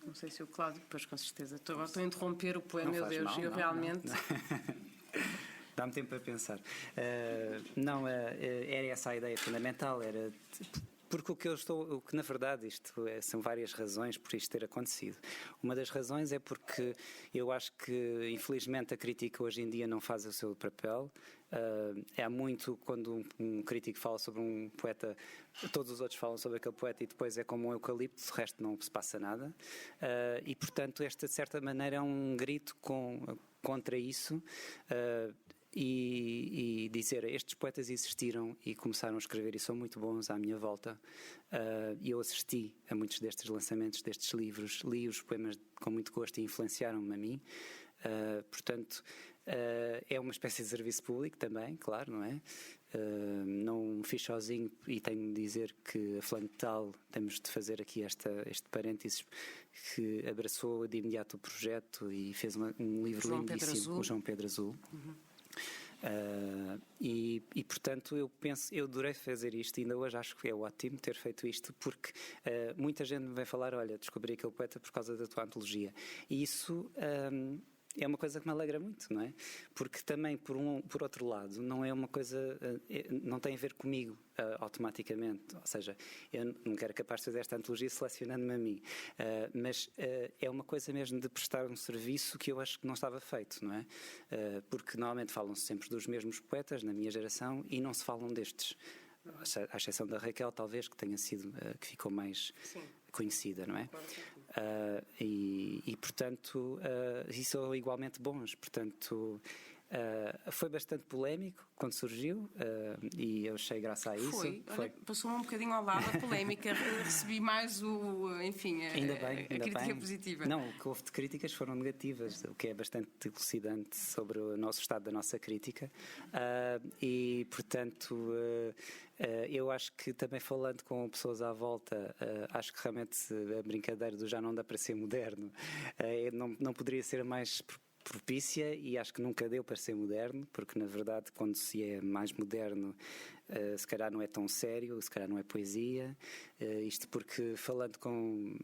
Não sei se o Cláudio, depois com certeza. Estou a interromper o poema, meu Deus, mal, eu não, realmente... Não. Dá-me tempo para pensar. Era essa a ideia fundamental, era... Porque o que na verdade são várias razões por isto ter acontecido. Uma das razões é porque eu acho que infelizmente a crítica hoje em dia não faz o seu papel. Há muito quando um crítico fala sobre um poeta, todos os outros falam sobre aquele poeta e depois é como um eucalipto, de resto não se passa nada. E portanto esta de certa maneira é um grito contra isso. E dizer, estes poetas existiram e começaram a escrever e são muito bons à minha volta, e eu assisti a muitos destes lançamentos, destes livros, li os poemas com muito gosto e influenciaram-me a mim, portanto é uma espécie de serviço público também, claro, não é? Não fiz sozinho, e tenho de dizer que a Fulano de Tal, temos de fazer aqui este parênteses, que abraçou de imediato o projeto e fez um livro lindíssimo, o João Pedro Azul. E portanto eu adorei fazer isto, e ainda hoje acho que é ótimo ter feito isto, porque muita gente me vem falar, olha, descobri aquele poeta por causa da tua antologia, e isso é uma coisa que me alegra muito, não é? Porque também, por outro lado, não é uma coisa, não tem a ver comigo automaticamente, ou seja, eu nunca era capaz de fazer esta antologia selecionando-me a mim, mas é uma coisa mesmo de prestar um serviço que eu acho que não estava feito, não é? Porque normalmente falam-se sempre dos mesmos poetas na minha geração e não se falam destes, à exceção da Raquel, talvez, que tenha sido, que ficou mais conhecida, não é? E portanto, e são igualmente bons, portanto... foi bastante polémico quando surgiu, e eu achei graça a isso. Foi. Olha, passou-me um bocadinho ao lado a polémica, recebi mais ainda bem, a crítica positiva. Não, o que houve de críticas foram negativas, o que é bastante elucidante sobre o nosso estado da nossa crítica, e portanto eu acho que também falando com pessoas à volta, acho que realmente a brincadeira do já não dá para ser moderno não poderia ser mais propícia, e acho que nunca deu para ser moderno, porque na verdade quando se é mais moderno se calhar não é tão sério, se calhar não é poesia, isto porque falando com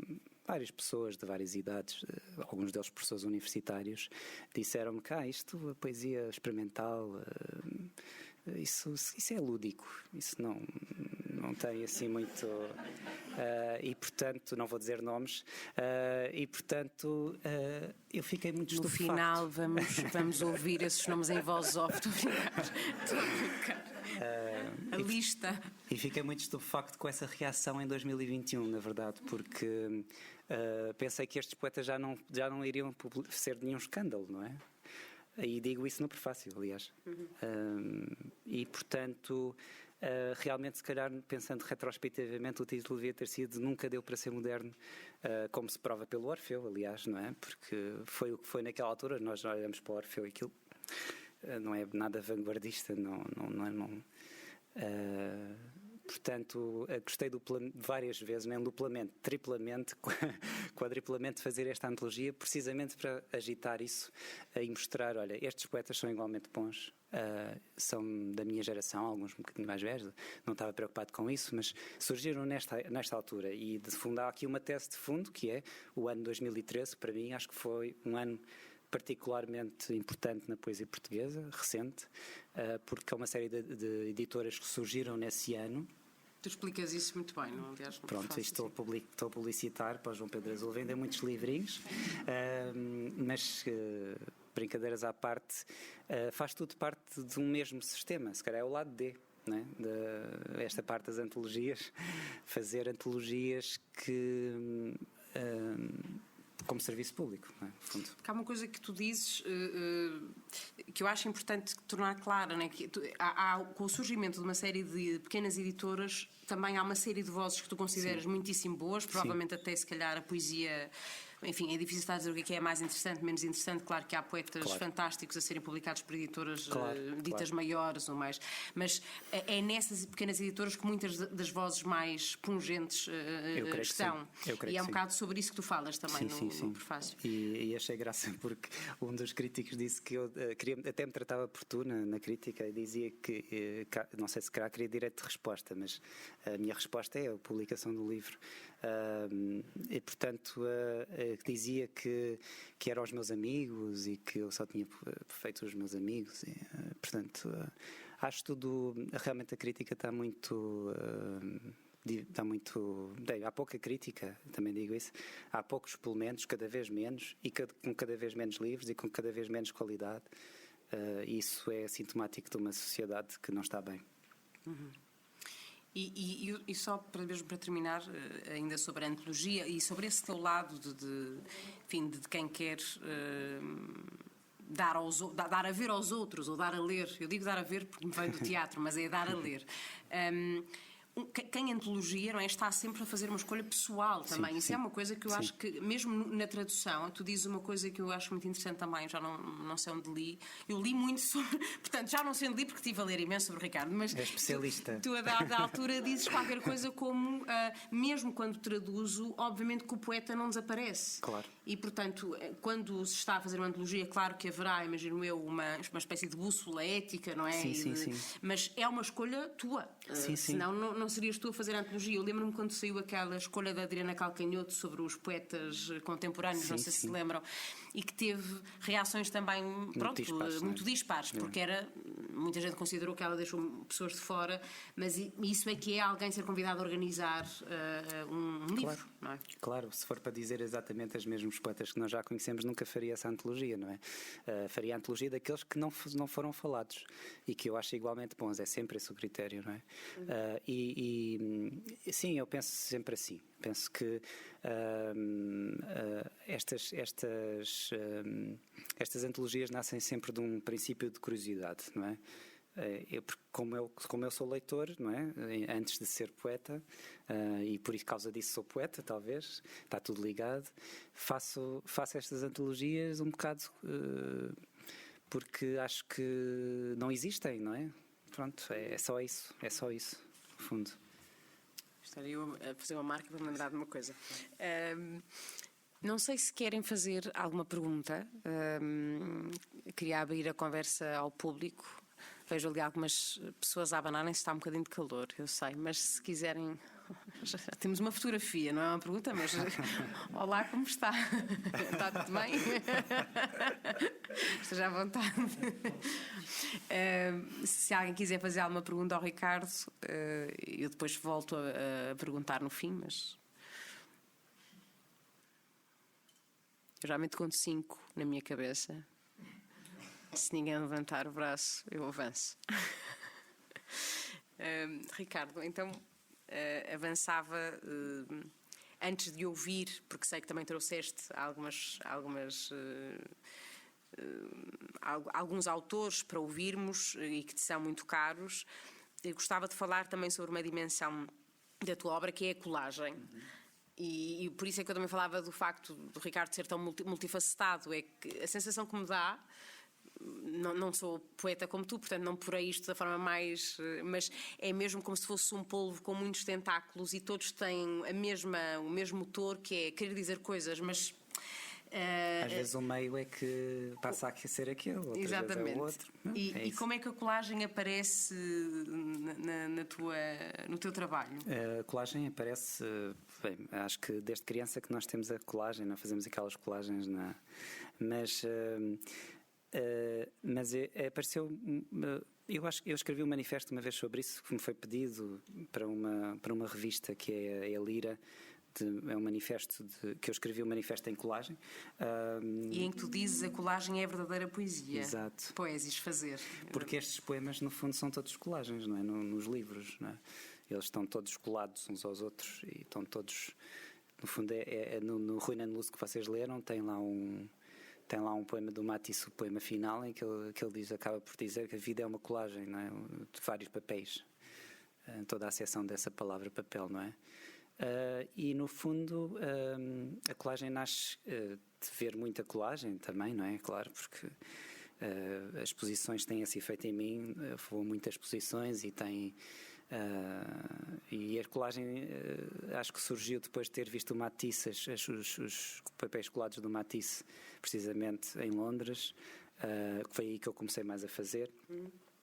várias pessoas de várias idades, alguns deles professores universitários, disseram-me que isto, a poesia experimental, isso é lúdico, isso não tem assim muito, e portanto não vou dizer nomes, e portanto eu fiquei muito estupefacto. No final vamos ouvir esses nomes em voz off. Estou a brincar. A lista. E fiquei muito estupefacto com essa reação em 2021, na verdade, porque pensei que estes poetas já não iriam ser nenhum escândalo, não é? E digo isso no prefácio, aliás. E portanto, realmente, se calhar, pensando retrospectivamente, o título devia ter sido Nunca Deu para Ser Moderno, como se prova pelo Orfeu, aliás, não é? Porque foi o que foi naquela altura, nós olhamos para o Orfeu e aquilo não é nada vanguardista, não. Portanto, gostei várias vezes, nem duplamente, triplamente, quadriplamente, de fazer esta antologia, precisamente para agitar isso e mostrar, olha, estes poetas são igualmente bons, são da minha geração, alguns um bocadinho mais velhos, não estava preocupado com isso, mas surgiram nesta altura, e de fundo há aqui uma tese de fundo, que é o ano 2013, para mim acho que foi um ano particularmente importante na poesia portuguesa, recente, porque há uma série de editoras que surgiram nesse ano. Tu explicas isso muito bem, não? Aliás, pronto, estou a publicitar para o João Pedro Azul, vender muitos livrinhos, mas brincadeiras à parte, faz tudo parte de um mesmo sistema, se calhar é o lado D, né? Esta parte das antologias, fazer antologias que como serviço público, não é? Há uma coisa que tu dizes que eu acho importante tornar clara, né? Que com o surgimento de uma série de pequenas editoras, também há uma série de vozes que tu consideras muitíssimo boas, provavelmente até se calhar a poesia. Enfim, é difícil estar a dizer o que é mais interessante, menos interessante. Claro que há poetas fantásticos a serem publicados por editoras ditas maiores ou mais. Mas é nessas pequenas editoras que muitas das vozes mais pungentes estão. E é um bocado sobre isso que tu falas também no prefácio. E achei graça porque um dos críticos disse que eu até me tratava por tu na crítica e dizia que, não sei se queria direito de resposta, mas a minha resposta é a publicação do livro. E portanto dizia que eram os meus amigos e que eu só tinha feito os meus amigos e, portanto acho tudo, realmente a crítica está muito há pouca crítica, também digo isso, há poucos suplementos, cada vez menos, e com cada vez menos livros e com cada vez menos qualidade. Isso é sintomático de uma sociedade que não está bem. E só mesmo para terminar, ainda sobre a antologia e sobre esse teu lado de quem quer dar a ver aos outros ou dar a ler. Eu digo dar a ver porque me vem do teatro, mas é dar a ler. Quem antologia, não é, está sempre a fazer uma escolha pessoal também. Isso é uma coisa que eu acho que, mesmo na tradução, tu dizes uma coisa que eu acho muito interessante também, já não sei onde li. Eu li muito sobre. Portanto, já não sei onde li porque estive a ler imenso sobre o Ricardo, mas. É especialista. Tu a dada altura dizes qualquer coisa como, mesmo quando traduzo, obviamente que o poeta não desaparece. Claro. E, portanto, quando se está a fazer uma antologia, claro que haverá, imagino eu, uma espécie de bússola ética, não é? Sim. Mas é uma escolha tua. Senão não serias tu a fazer a antologia. Eu lembro-me quando saiu aquela escolha da Adriana Calcanhoto sobre os poetas contemporâneos, não sei se lembram, e que teve reações também muito dispares, porque muita gente considerou que ela deixou pessoas de fora, mas isso é que é alguém ser convidado a organizar um livro, não é? Claro, se for para dizer exatamente os mesmos poetas que nós já conhecemos, nunca faria essa antologia, não é? Faria a antologia daqueles que não foram falados e que eu acho igualmente bons, é sempre esse o critério, não é? Sim, eu penso sempre assim. Penso que estas antologias nascem sempre de um princípio de curiosidade, não é? Como eu sou leitor, não é? Antes de ser poeta, e por causa disso sou poeta, talvez, está tudo ligado, faço estas antologias um bocado porque acho que não existem, não é? Pronto, é só isso, no fundo. Estaria eu a fazer uma marca para me lembrar de uma coisa. Não sei se querem fazer alguma pergunta. Queria abrir a conversa ao público. Vejo ali algumas pessoas a abanarem-se, está um bocadinho de calor, eu sei, mas se quiserem. Já temos uma fotografia, não é uma pergunta, mas olá, como está? Está tudo bem? Esteja à vontade. Se alguém quiser fazer alguma pergunta ao Ricardo, eu depois volto a perguntar no fim, mas eu geralmente conto 5 na minha cabeça. Se ninguém levantar o braço, eu avanço. Ricardo, então avançava antes de ouvir, porque sei que também trouxeste alguns autores para ouvirmos e que te são muito caros. Eu gostava de falar também sobre uma dimensão da tua obra, que é a colagem. E por isso é que eu também falava do facto do Ricardo ser tão multifacetado. É que a sensação que me dá, não sou poeta como tu, portanto não porei isto da forma mais, mas é mesmo como se fosse um polvo com muitos tentáculos e todos têm o mesmo motor, que é querer dizer coisas, mas às vezes o meio é que passa a ser aquele, outras exatamente. Vezes é o outro. E como é que a colagem aparece no teu trabalho? A colagem aparece, bem, acho que desde criança que nós temos a colagem, nós fazemos aquelas colagens, mas apareceu. Eu escrevi um manifesto uma vez sobre isso, que me foi pedido para uma revista que é a Lira, é um manifesto que eu escrevi, um manifesto em colagem. E em que tu dizes a colagem é a verdadeira poesia. Exato. Poésis fazer. Porque estes poemas, no fundo, são todos colagens, não é? Nos livros, não é? Eles estão todos colados uns aos outros e estão todos... No fundo, no Ruína de Luz que vocês leram, tem lá um poema do Matisse, o poema final, em que ele acaba por dizer que a vida é uma colagem, não é? De vários papéis. Toda a acessão dessa palavra papel, não é? E no fundo a colagem nasce de ver muita colagem também, não é? Claro, porque as exposições têm esse efeito em mim. Vou a muitas exposições e e a colagem acho que surgiu depois de ter visto o Matisse, os papéis colados do Matisse, precisamente em Londres, que foi aí que eu comecei mais a fazer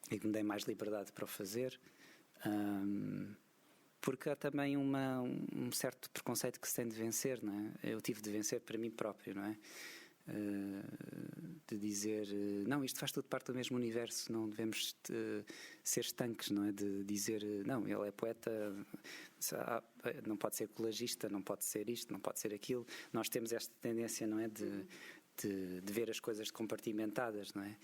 e que me dei mais liberdade para o fazer. Porque há também um certo preconceito que se tem de vencer, não é? Eu tive de vencer para mim próprio, não é? De dizer, não, isto faz tudo parte do mesmo universo, não devemos ser estanques, não é? De dizer, não, ele é poeta, não pode ser colagista, não pode ser isto, não pode ser aquilo. Nós temos esta tendência, não é? De ver as coisas compartimentadas, não é?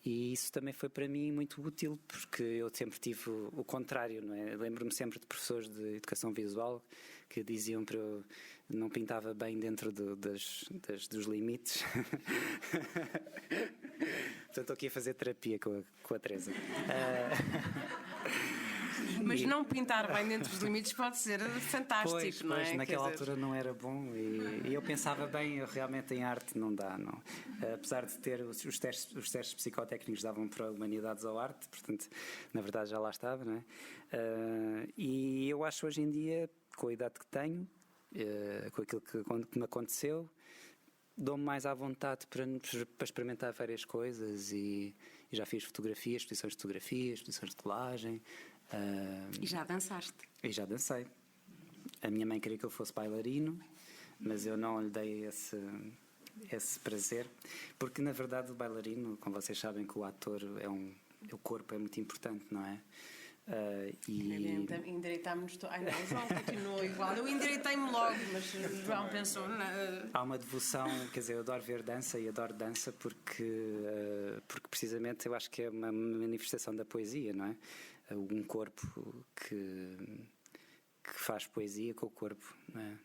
E isso também foi para mim muito útil, porque eu sempre tive o contrário, não é? Lembro-me sempre de professores de educação visual que diziam para eu não pintava bem dentro dos limites. Portanto, estou aqui a fazer terapia com a Teresa. Mas não pintar bem dentro dos limites pode ser fantástico, não é? Pois, naquela altura não era bom e eu pensava bem, eu realmente em arte não dá, não. Apesar de ter os testes psicotécnicos davam para humanidades ou arte, portanto, na verdade já lá estava, não é? E eu acho hoje em dia, com a idade que tenho, com aquilo que me aconteceu, dou-me mais à vontade para experimentar várias coisas e já fiz fotografias, exposições de fotografia, exposições de colagem. E já dançaste? E já dancei. A minha mãe queria que eu fosse bailarino, mas eu não lhe dei esse prazer, porque na verdade o bailarino, como vocês sabem que o ator o corpo é muito importante, não é? Endireitámos. Ai não, o João continuou igual. Eu endireitei-me logo, mas o João pensou. Há uma devoção, quer dizer, eu adoro ver dança e adoro dança porque precisamente eu acho que é uma manifestação da poesia, não é? Um corpo que faz poesia com o corpo, não é?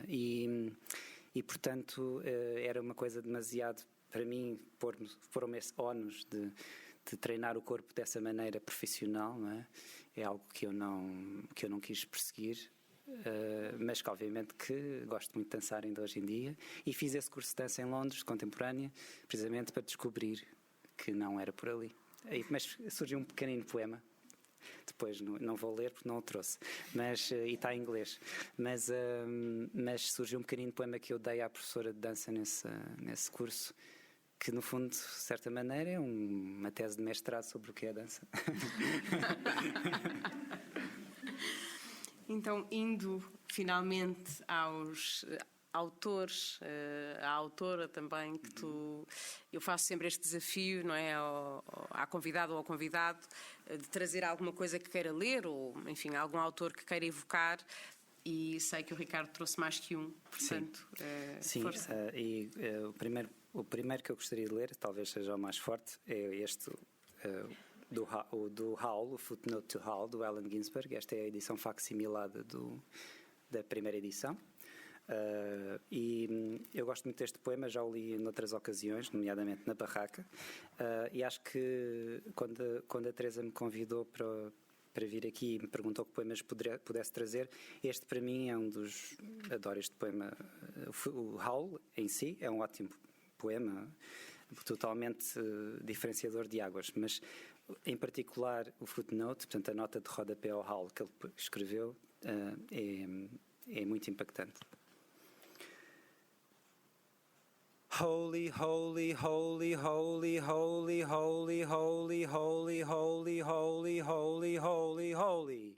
E portanto era uma coisa demasiado para mim pôr-me esse ónus de treinar o corpo dessa maneira profissional, não é? É algo que eu não quis perseguir, mas que obviamente que gosto muito de dançar ainda hoje em dia, e fiz esse curso de dança em Londres, contemporânea, precisamente para descobrir que não era por ali. Mas surgiu um pequenino poema, depois não vou ler porque não o trouxe, e está em inglês, mas surgiu um pequenino poema que eu dei à professora de dança nesse curso, que no fundo, de certa maneira, é uma tese de mestrado sobre o que é a dança. Então, indo finalmente aos autores, à autora também, que eu faço sempre este desafio, não é, à convidada ou ao convidado, de trazer alguma coisa que queira ler, ou enfim, algum autor que queira evocar, e sei que o Ricardo trouxe mais que um, portanto, sim. Força. O primeiro que eu gostaria de ler, talvez seja o mais forte, é este do Howl, o Footnote to Howl, do Allen Ginsberg. Esta é a edição facsimilada da primeira edição. E eu gosto muito deste poema, já o li em outras ocasiões, nomeadamente na Barraca, e acho que quando a Teresa me convidou para vir aqui e me perguntou que poemas pudesse trazer, este para mim é um dos... Adoro este poema. O Howl em si é um ótimo poema, totalmente diferenciador de águas, mas em particular o footnote, portanto a nota de rodapé ao Howl que ele escreveu, é muito impactante. Holy, holy, holy, holy, holy, holy, holy, holy, holy, holy, holy, holy, holy.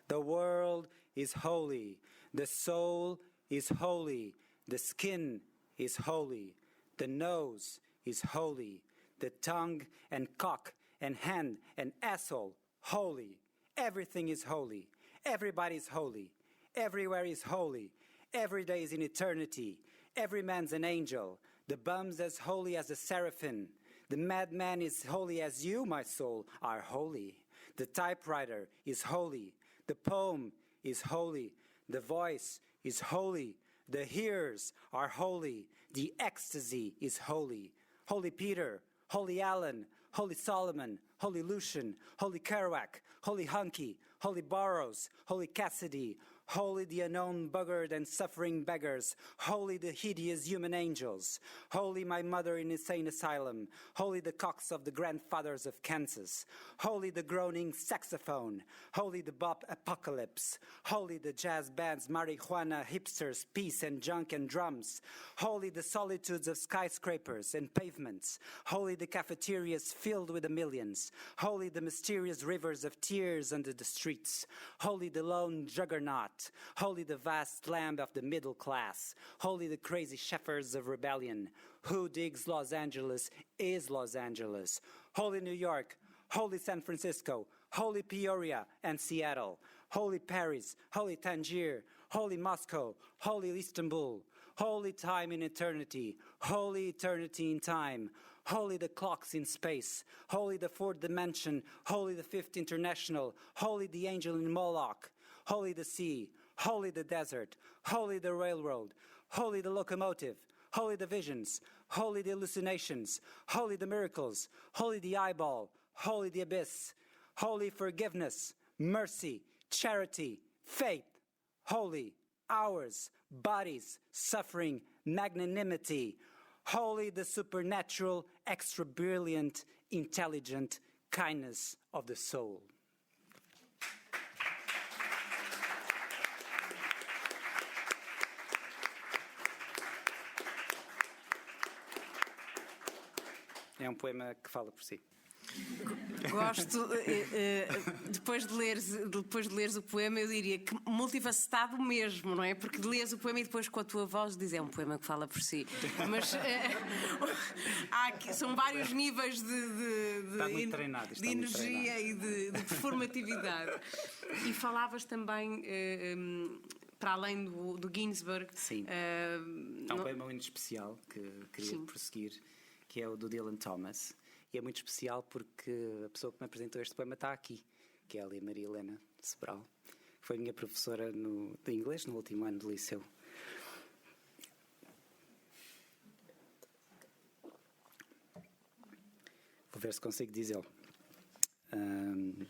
The world is holy. The soul is holy. The skin is holy. The nose is holy. The tongue and cock and hand and asshole, holy. Everything is holy. Everybody is holy. Everywhere is holy. Every day is in eternity. Every man's an angel. The bum's as holy as the seraphim. The madman is holy as you, my soul, are holy. The typewriter is holy. The poem is holy. The voice is holy. The hearers are holy. The ecstasy is holy. Holy Peter, Holy Alan, Holy Solomon, Holy Lucian, Holy Kerouac, Holy Hunky, Holy Burroughs, Holy Cassidy, holy the unknown buggered and suffering beggars, holy the hideous human angels, holy my mother in insane asylum, holy the cocks of the grandfathers of Kansas, holy the groaning saxophone, holy the bop apocalypse, holy the jazz bands, marijuana, hipsters, peace and junk and drums, holy the solitudes of skyscrapers and pavements, holy the cafeterias filled with the millions, holy the mysterious rivers of tears under the streets, holy the lone juggernaut, holy the vast land of the middle class, holy the crazy shepherds of rebellion. Who digs Los Angeles is Los Angeles. Holy New York, holy San Francisco, holy Peoria and Seattle, holy Paris, holy Tangier, holy Moscow, holy Istanbul, holy time in eternity, holy eternity in time, holy the clocks in space, holy the fourth dimension, holy the fifth international, holy the angel in Moloch, holy the sea, holy the desert, holy the railroad, holy the locomotive, holy the visions, holy the hallucinations, holy the miracles, holy the eyeball, holy the abyss, holy forgiveness, mercy, charity, faith, holy, ours, bodies, suffering, magnanimity, holy the supernatural, extra brilliant, intelligent kindness of the soul. É poema que fala por si. Gosto, depois de leres o poema, eu diria que multifacetado mesmo, não é? Porque lês o poema e depois com a tua voz diz é um poema que fala por si. Mas são vários níveis de energia e de performatividade. E falavas também, para além do Ginsberg. Sim. Há um poema muito especial que queria prosseguir, que é o do Dylan Thomas. E é muito especial porque a pessoa que me apresentou este poema está aqui, que é a Maria Helena Sobral, que foi minha professora de inglês no último ano do liceu. Vou ver se consigo dizê-lo.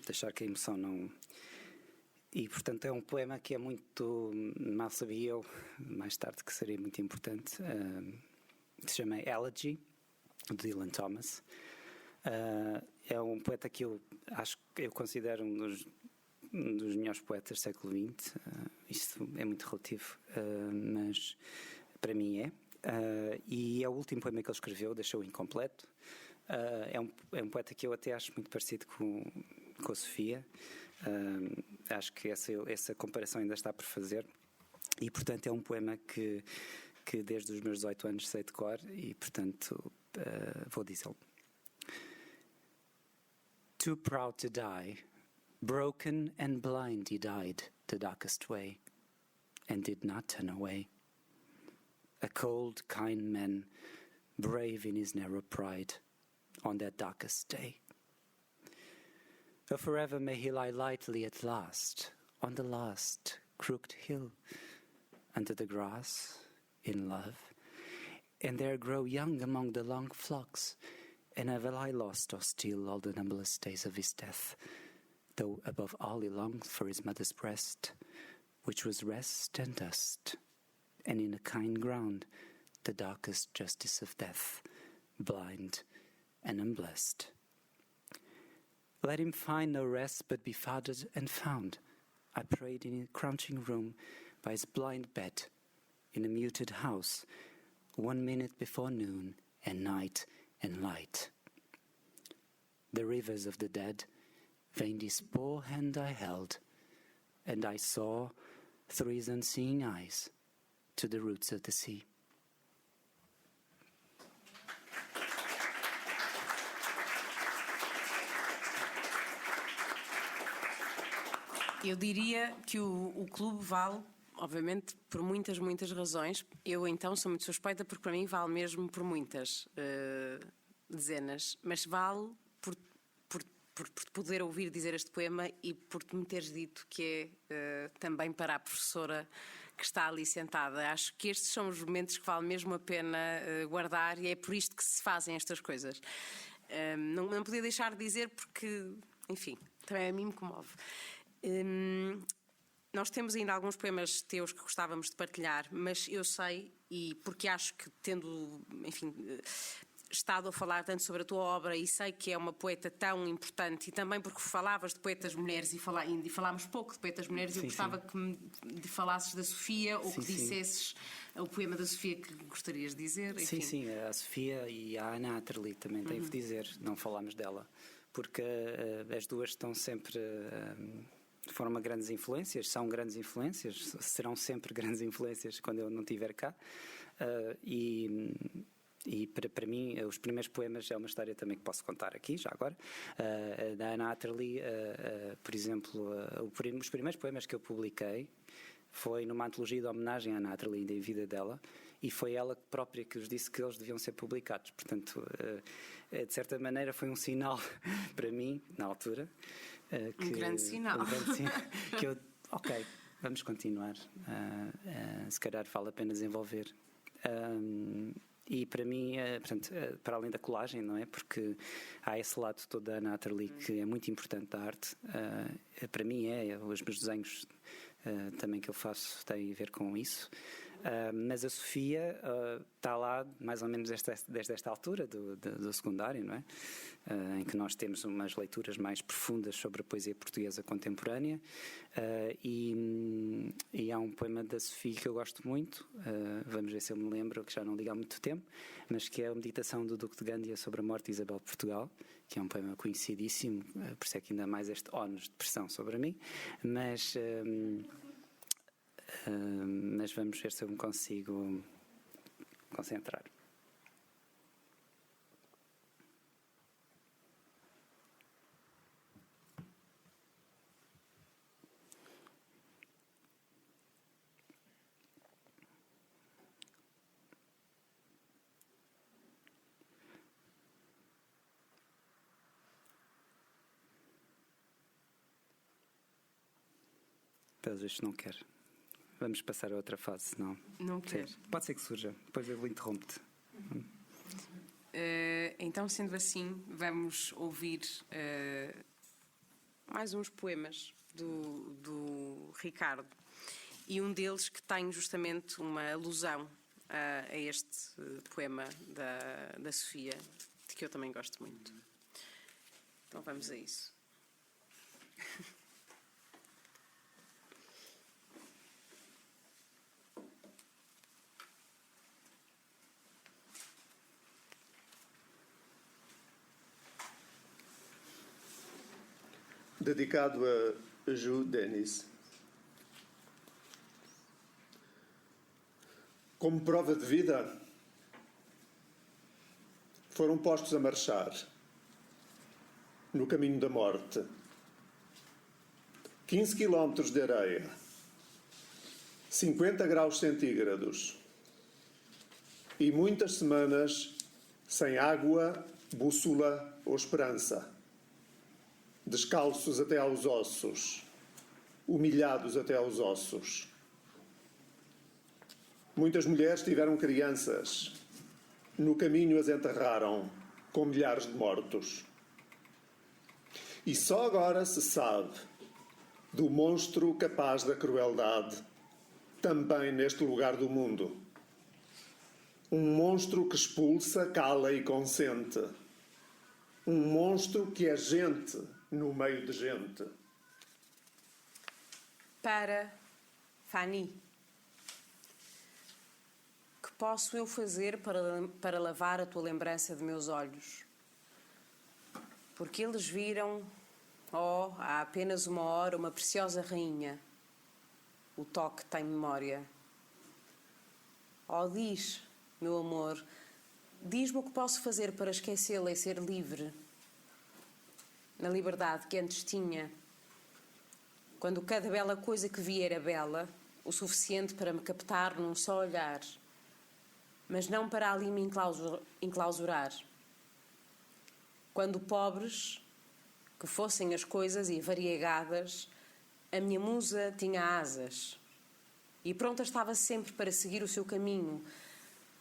Deixar que a emoção não... E, portanto, é um poema que é muito... Mal sabia eu, mais tarde, que seria muito importante. Se chama Elegy, de Dylan Thomas. É um poeta que eu considero um dos melhores poetas do século XX. Isto é muito relativo, mas para mim é. E é o último poema que ele escreveu, deixou incompleto. É um poeta que eu até acho muito parecido com a Sofia. Acho que essa comparação ainda está por fazer. E, portanto, é um poema que desde os meus 18 anos sei de cor e, portanto, vou dizê-lo. Too proud to die, broken and blind he died the darkest way, and did not turn away. A cold, kind man, brave in his narrow pride, on that darkest day. Oh, forever may he lie lightly at last, on the last crooked hill, under the grass, in love, and there grow young among the long flocks, and ever lie lost or still all the numberless days of his death, though above all he longed for his mother's breast, which was rest and dust, and in a kind ground the darkest justice of death, blind and unblessed. Let him find no rest but be fathered and found, I prayed in a crouching room by his blind bed, in a muted house, 1 minute before noon and night and light. The rivers of the dead veined his poor hand I held, and I saw through his unseeing eyes to the roots of the sea. Eu diria que o clube vale obviamente, por muitas, muitas razões. Eu, então, sou muito suspeita porque, para mim, vale mesmo por muitas dezenas. Mas vale por poder ouvir dizer este poema e por me teres dito que é também para a professora que está ali sentada. Acho que estes são os momentos que vale mesmo a pena guardar e é por isto que se fazem estas coisas. Não podia deixar de dizer porque, enfim, também a mim me comove. Nós temos ainda alguns poemas teus que gostávamos de partilhar, mas eu sei, e porque acho que tendo, enfim, estado a falar tanto sobre a tua obra e sei que é uma poeta tão importante, e também porque falavas de poetas mulheres e falámos pouco de poetas mulheres, eu gostava que falasses da Sofia ou que dissesses o poema da Sofia que gostarias de dizer. Enfim. Sim, a Sofia e a Ana Atterley também tenho de dizer, não falámos dela, porque as duas estão sempre... foram grandes influências, são grandes influências, serão sempre grandes influências quando eu não estiver cá. E para mim, os primeiros poemas é uma história também que posso contar aqui, já agora. Da Ana Atterley, por exemplo, os primeiros poemas que eu publiquei foi numa antologia de homenagem à Ana Atterley e da vida dela, e foi ela própria que os disse que eles deviam ser publicados. Portanto, de certa maneira foi um sinal para mim, na altura. Um grande sinal. Que eu, ok, vamos continuar. Se calhar vale a pena desenvolver. E para mim, portanto, para além da colagem, não é? Porque há esse lado todo da Ana Atterley que é muito importante da arte. Para mim os meus desenhos também que eu faço têm a ver com isso. Mas a Sofia está lá mais ou menos desde esta altura do secundário, não é? Em que nós temos umas leituras mais profundas sobre a poesia portuguesa contemporânea, e há um poema da Sofia que eu gosto muito, vamos ver se eu me lembro, que já não ligo há muito tempo, mas que é a Meditação do Duque de Gândia sobre a morte de Isabel de Portugal, que é um poema conhecidíssimo, por isso é que ainda mais este ónus de pressão sobre mim, mas vamos ver se eu me consigo concentrar. Pelos vistos não quer. Vamos passar a outra fase, senão... Não quer. Pode ser que surja, depois eu interrompo-te. Então, sendo assim, vamos ouvir mais uns poemas do Ricardo. E um deles que tem justamente uma alusão a este poema da Sofia, de que eu também gosto muito. Então vamos a isso. Dedicado a Ju Dennis. Como prova de vida, foram postos a marchar no caminho da morte. 15 quilómetros de areia, 50 graus centígrados e muitas semanas sem água, bússola ou esperança. Descalços até aos ossos, humilhados até aos ossos. Muitas mulheres tiveram crianças, no caminho as enterraram com milhares de mortos. E só agora se sabe do monstro capaz da crueldade, também neste lugar do mundo. Um monstro que expulsa, cala e consente. Um monstro que é gente no meio de gente. Para Fanny. Que posso eu fazer para lavar a tua lembrança de meus olhos? Porque eles viram, há apenas uma hora, uma preciosa rainha. O toque tem memória. Diz, meu amor, diz-me o que posso fazer para esquecê-la e ser livre. Na liberdade que antes tinha, quando cada bela coisa que via era bela, o suficiente para me captar num só olhar, mas não para ali me enclausurar. Quando pobres que fossem as coisas e variegadas, a minha musa tinha asas e pronta estava sempre para seguir o seu caminho,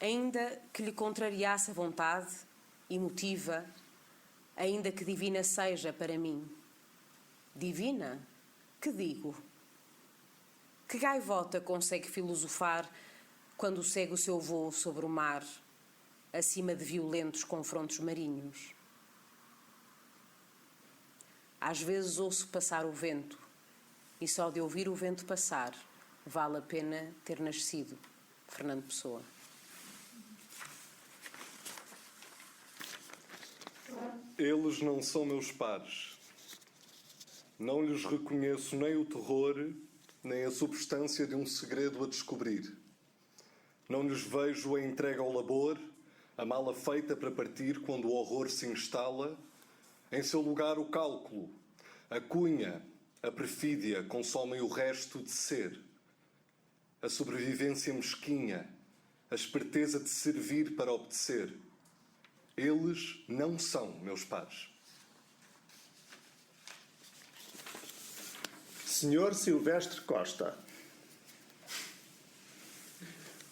ainda que lhe contrariasse a vontade emotiva, ainda que divina seja para mim. Divina? Que digo? Que gaivota consegue filosofar quando segue o seu voo sobre o mar, acima de violentos confrontos marinhos? Às vezes ouço passar o vento, e só de ouvir o vento passar vale a pena ter nascido. Fernando Pessoa. Eles não são meus pares. Não lhes reconheço nem o terror, nem a substância de um segredo a descobrir. Não lhes vejo a entrega ao labor, a mala feita para partir quando o horror se instala. Em seu lugar o cálculo, a cunha, a perfídia consomem o resto de ser. A sobrevivência mesquinha, a esperteza de servir para obedecer. Eles não são meus pares. Senhor Silvestre Costa.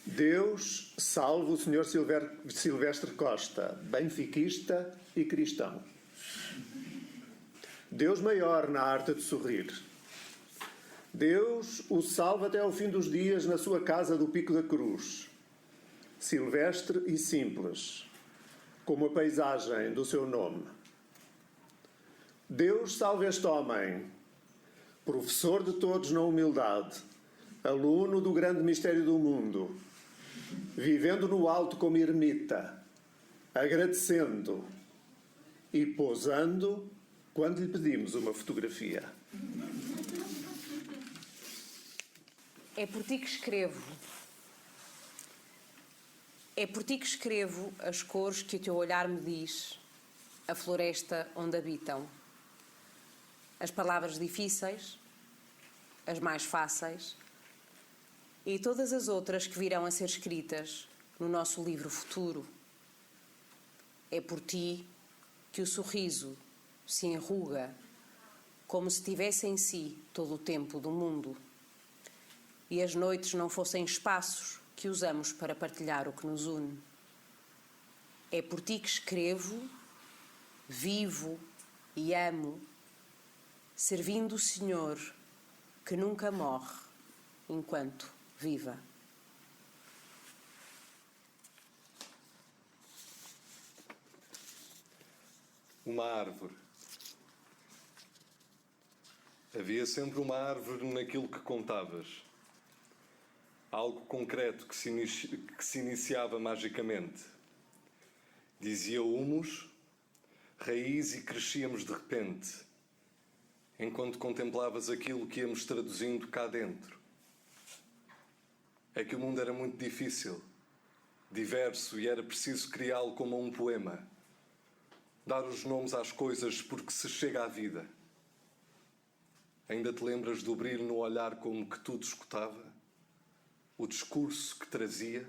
Deus salve o Senhor Silvestre Costa, benfiquista e cristão. Deus maior na arte de sorrir. Deus o salve até ao fim dos dias na sua casa do Pico da Cruz. Silvestre e simples, como a paisagem do seu nome. Deus salve este homem, professor de todos na humildade, aluno do grande mistério do mundo, vivendo no alto como ermita, agradecendo e posando quando lhe pedimos uma fotografia. É por ti que escrevo. É por ti que escrevo as cores que o teu olhar me diz, a floresta onde habitam. As palavras difíceis, as mais fáceis e todas as outras que virão a ser escritas no nosso livro futuro. É por ti que o sorriso se enruga como se tivesse em si todo o tempo do mundo e as noites não fossem espaços que usamos para partilhar o que nos une. É por ti que escrevo, vivo e amo, servindo o Senhor que nunca morre enquanto viva. Uma árvore. Havia sempre uma árvore naquilo que contavas. Algo concreto que se iniciava magicamente. Dizia humus, raiz e crescíamos de repente, enquanto contemplavas aquilo que íamos traduzindo cá dentro. É que o mundo era muito difícil, diverso, e era preciso criá-lo como um poema. Dar os nomes às coisas porque se chega à vida. Ainda te lembras do brilho no olhar como que tudo escutava? O discurso que trazia?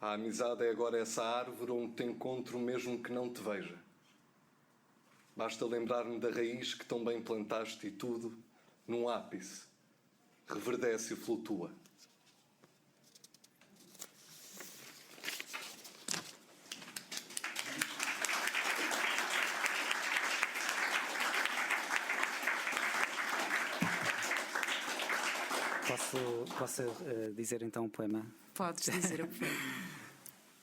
A amizade é agora essa árvore onde te encontro mesmo que não te veja. Basta lembrar-me da raiz que tão bem plantaste e tudo, num ápice, reverdece e flutua. Posso dizer então um poema? Podes dizer o poema.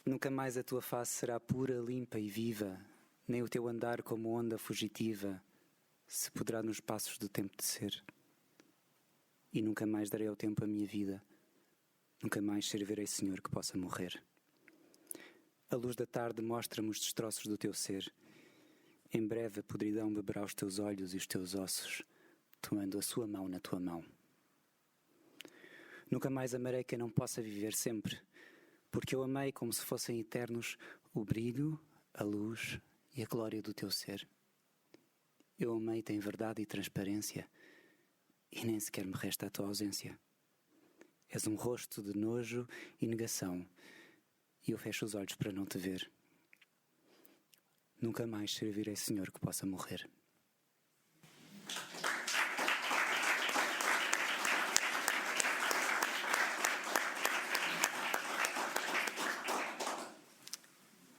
Nunca mais a tua face será pura, limpa e viva, nem o teu andar como onda fugitiva se poderá nos passos do tempo de ser. E nunca mais darei ao tempo a minha vida, nunca mais servirei Senhor que possa morrer. A luz da tarde mostra-me os destroços do teu ser. Em breve a podridão beberá os teus olhos e os teus ossos, tomando a sua mão na tua mão. Nunca mais amarei quem não possa viver sempre, porque eu amei como se fossem eternos o brilho, a luz e a glória do teu ser. Eu amei-te em verdade e transparência, e nem sequer me resta a tua ausência. És um rosto de nojo e negação, e eu fecho os olhos para não te ver. Nunca mais servirei Senhor que possa morrer.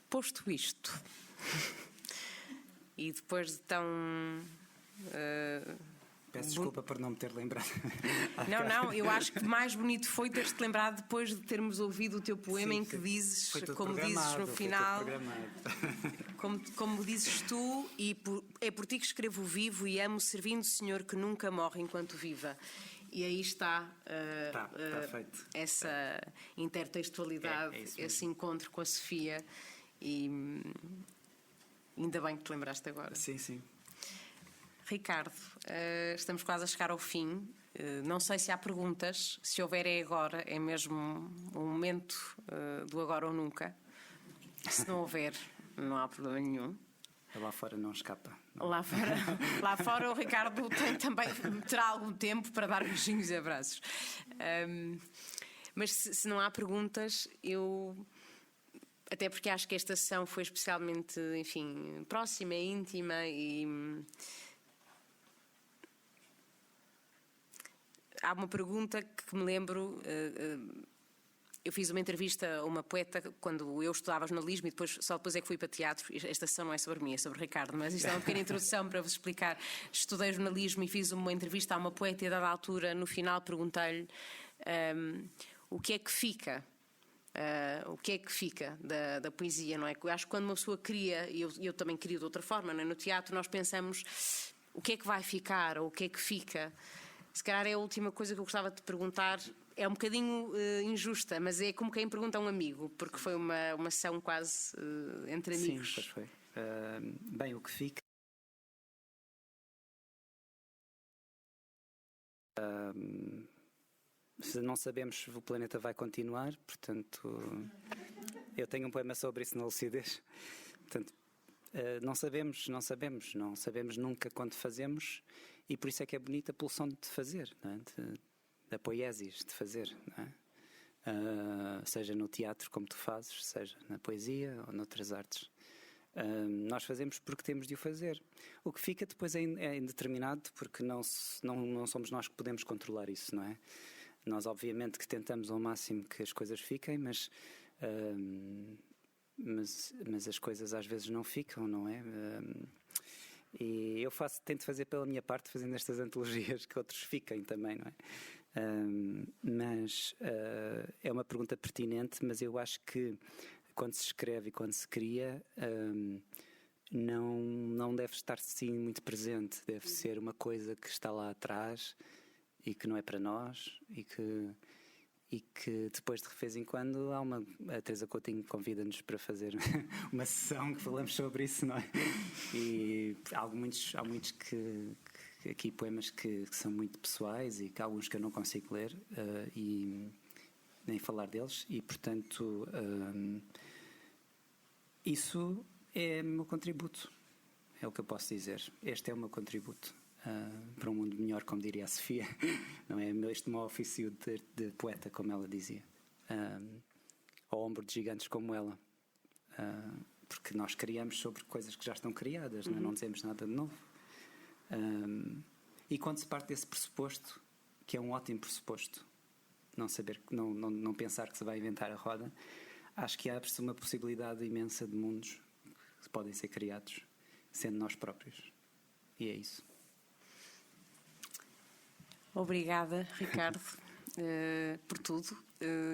Posto isto, e depois de tão... Peço desculpa por não me ter lembrado. Não, eu acho que mais bonito foi ter-te lembrado depois de termos ouvido o teu poema, Sim, em que dizes, como dizes no final, como dizes tu, é por ti que escrevo vivo e amo servindo o Senhor que nunca morre enquanto viva. E aí está, Tá feito. essa intertextualidade, esse encontro com a Sofia, e ainda bem que te lembraste agora. Sim. Ricardo, estamos quase a chegar ao fim. Não sei se há perguntas. Se houver, é agora. É mesmo um momento do agora ou nunca. Se não houver, não há problema nenhum. Lá fora não escapa. Não. Lá fora o Ricardo terá algum tempo para dar beijinhos e abraços. Mas se não há perguntas, até porque acho que esta sessão foi especialmente, enfim, próxima, íntima, e há uma pergunta que me lembro. Eu fiz uma entrevista a uma poeta quando eu estudava jornalismo e só depois é que fui para teatro. Esta sessão não é sobre mim, é sobre Ricardo, mas isto é uma pequena introdução para vos explicar. Estudei jornalismo e fiz uma entrevista a uma poeta, e a dada altura, no final, perguntei-lhe o que é que fica. O que é que fica da poesia, não é? Eu acho que quando uma pessoa cria, e eu também crio de outra forma, não é? No teatro nós pensamos o que é que vai ficar ou o que é que fica. Se calhar é a última coisa que eu gostava de te perguntar. É um bocadinho injusta, mas é como quem pergunta a um amigo, porque foi uma sessão quase entre amigos. Sim, pois foi. Bem, o que fica... Se não sabemos, o planeta vai continuar, portanto, eu tenho um poema sobre isso na lucidez. Portanto, não sabemos nunca quando fazemos, e por isso é que é bonita a pulsão de fazer, não é? Da poiesis, de fazer, não é? Seja no teatro como tu fazes, seja na poesia ou noutras artes. Nós fazemos porque temos de o fazer. O que fica depois é indeterminado, porque não somos nós que podemos controlar isso, não é? Nós obviamente que tentamos ao máximo que as coisas fiquem, mas as coisas às vezes não ficam, não é? E eu tento fazer pela minha parte, fazendo estas antologias, que outros fiquem também, não é? Mas é uma pergunta pertinente, mas eu acho que quando se escreve e quando se cria, não deve estar sim muito presente, deve ser uma coisa que está lá atrás e que não é para nós, e que depois de vez em quando a Teresa Coutinho convida-nos para fazer uma sessão que falamos sobre isso, não é? E há muitos aqui poemas que são muito pessoais, e que há alguns que eu não consigo ler e nem falar deles, e portanto isso é o meu contributo, é o que eu posso dizer. Este é o meu contributo para um mundo melhor, como diria a Sofia, não é? Este meu ofício de poeta, como ela dizia, ao ombro de gigantes como ela, porque nós criamos sobre coisas que já estão criadas, não dizemos nada de novo. E quando se parte desse pressuposto, que é um ótimo pressuposto, não pensar que se vai inventar a roda, acho que abre-se uma possibilidade imensa de mundos que podem ser criados sendo nós próprios, e é isso. Obrigada, Ricardo, por tudo,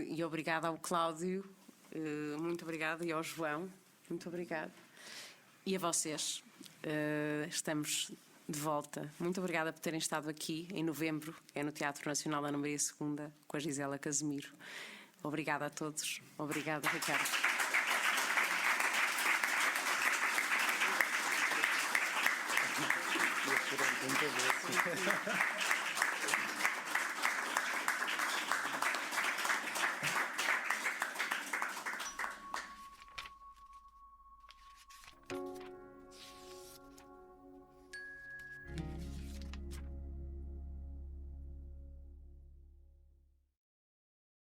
e obrigada ao Cláudio, muito obrigada, e ao João, muito obrigada, e a vocês. Estamos de volta. Muito obrigada por terem estado aqui em novembro, é no Teatro Nacional Ana Maria II, com a Gisela Casimiro. Obrigada a todos. Obrigada, Ricardo. Muitas vezes.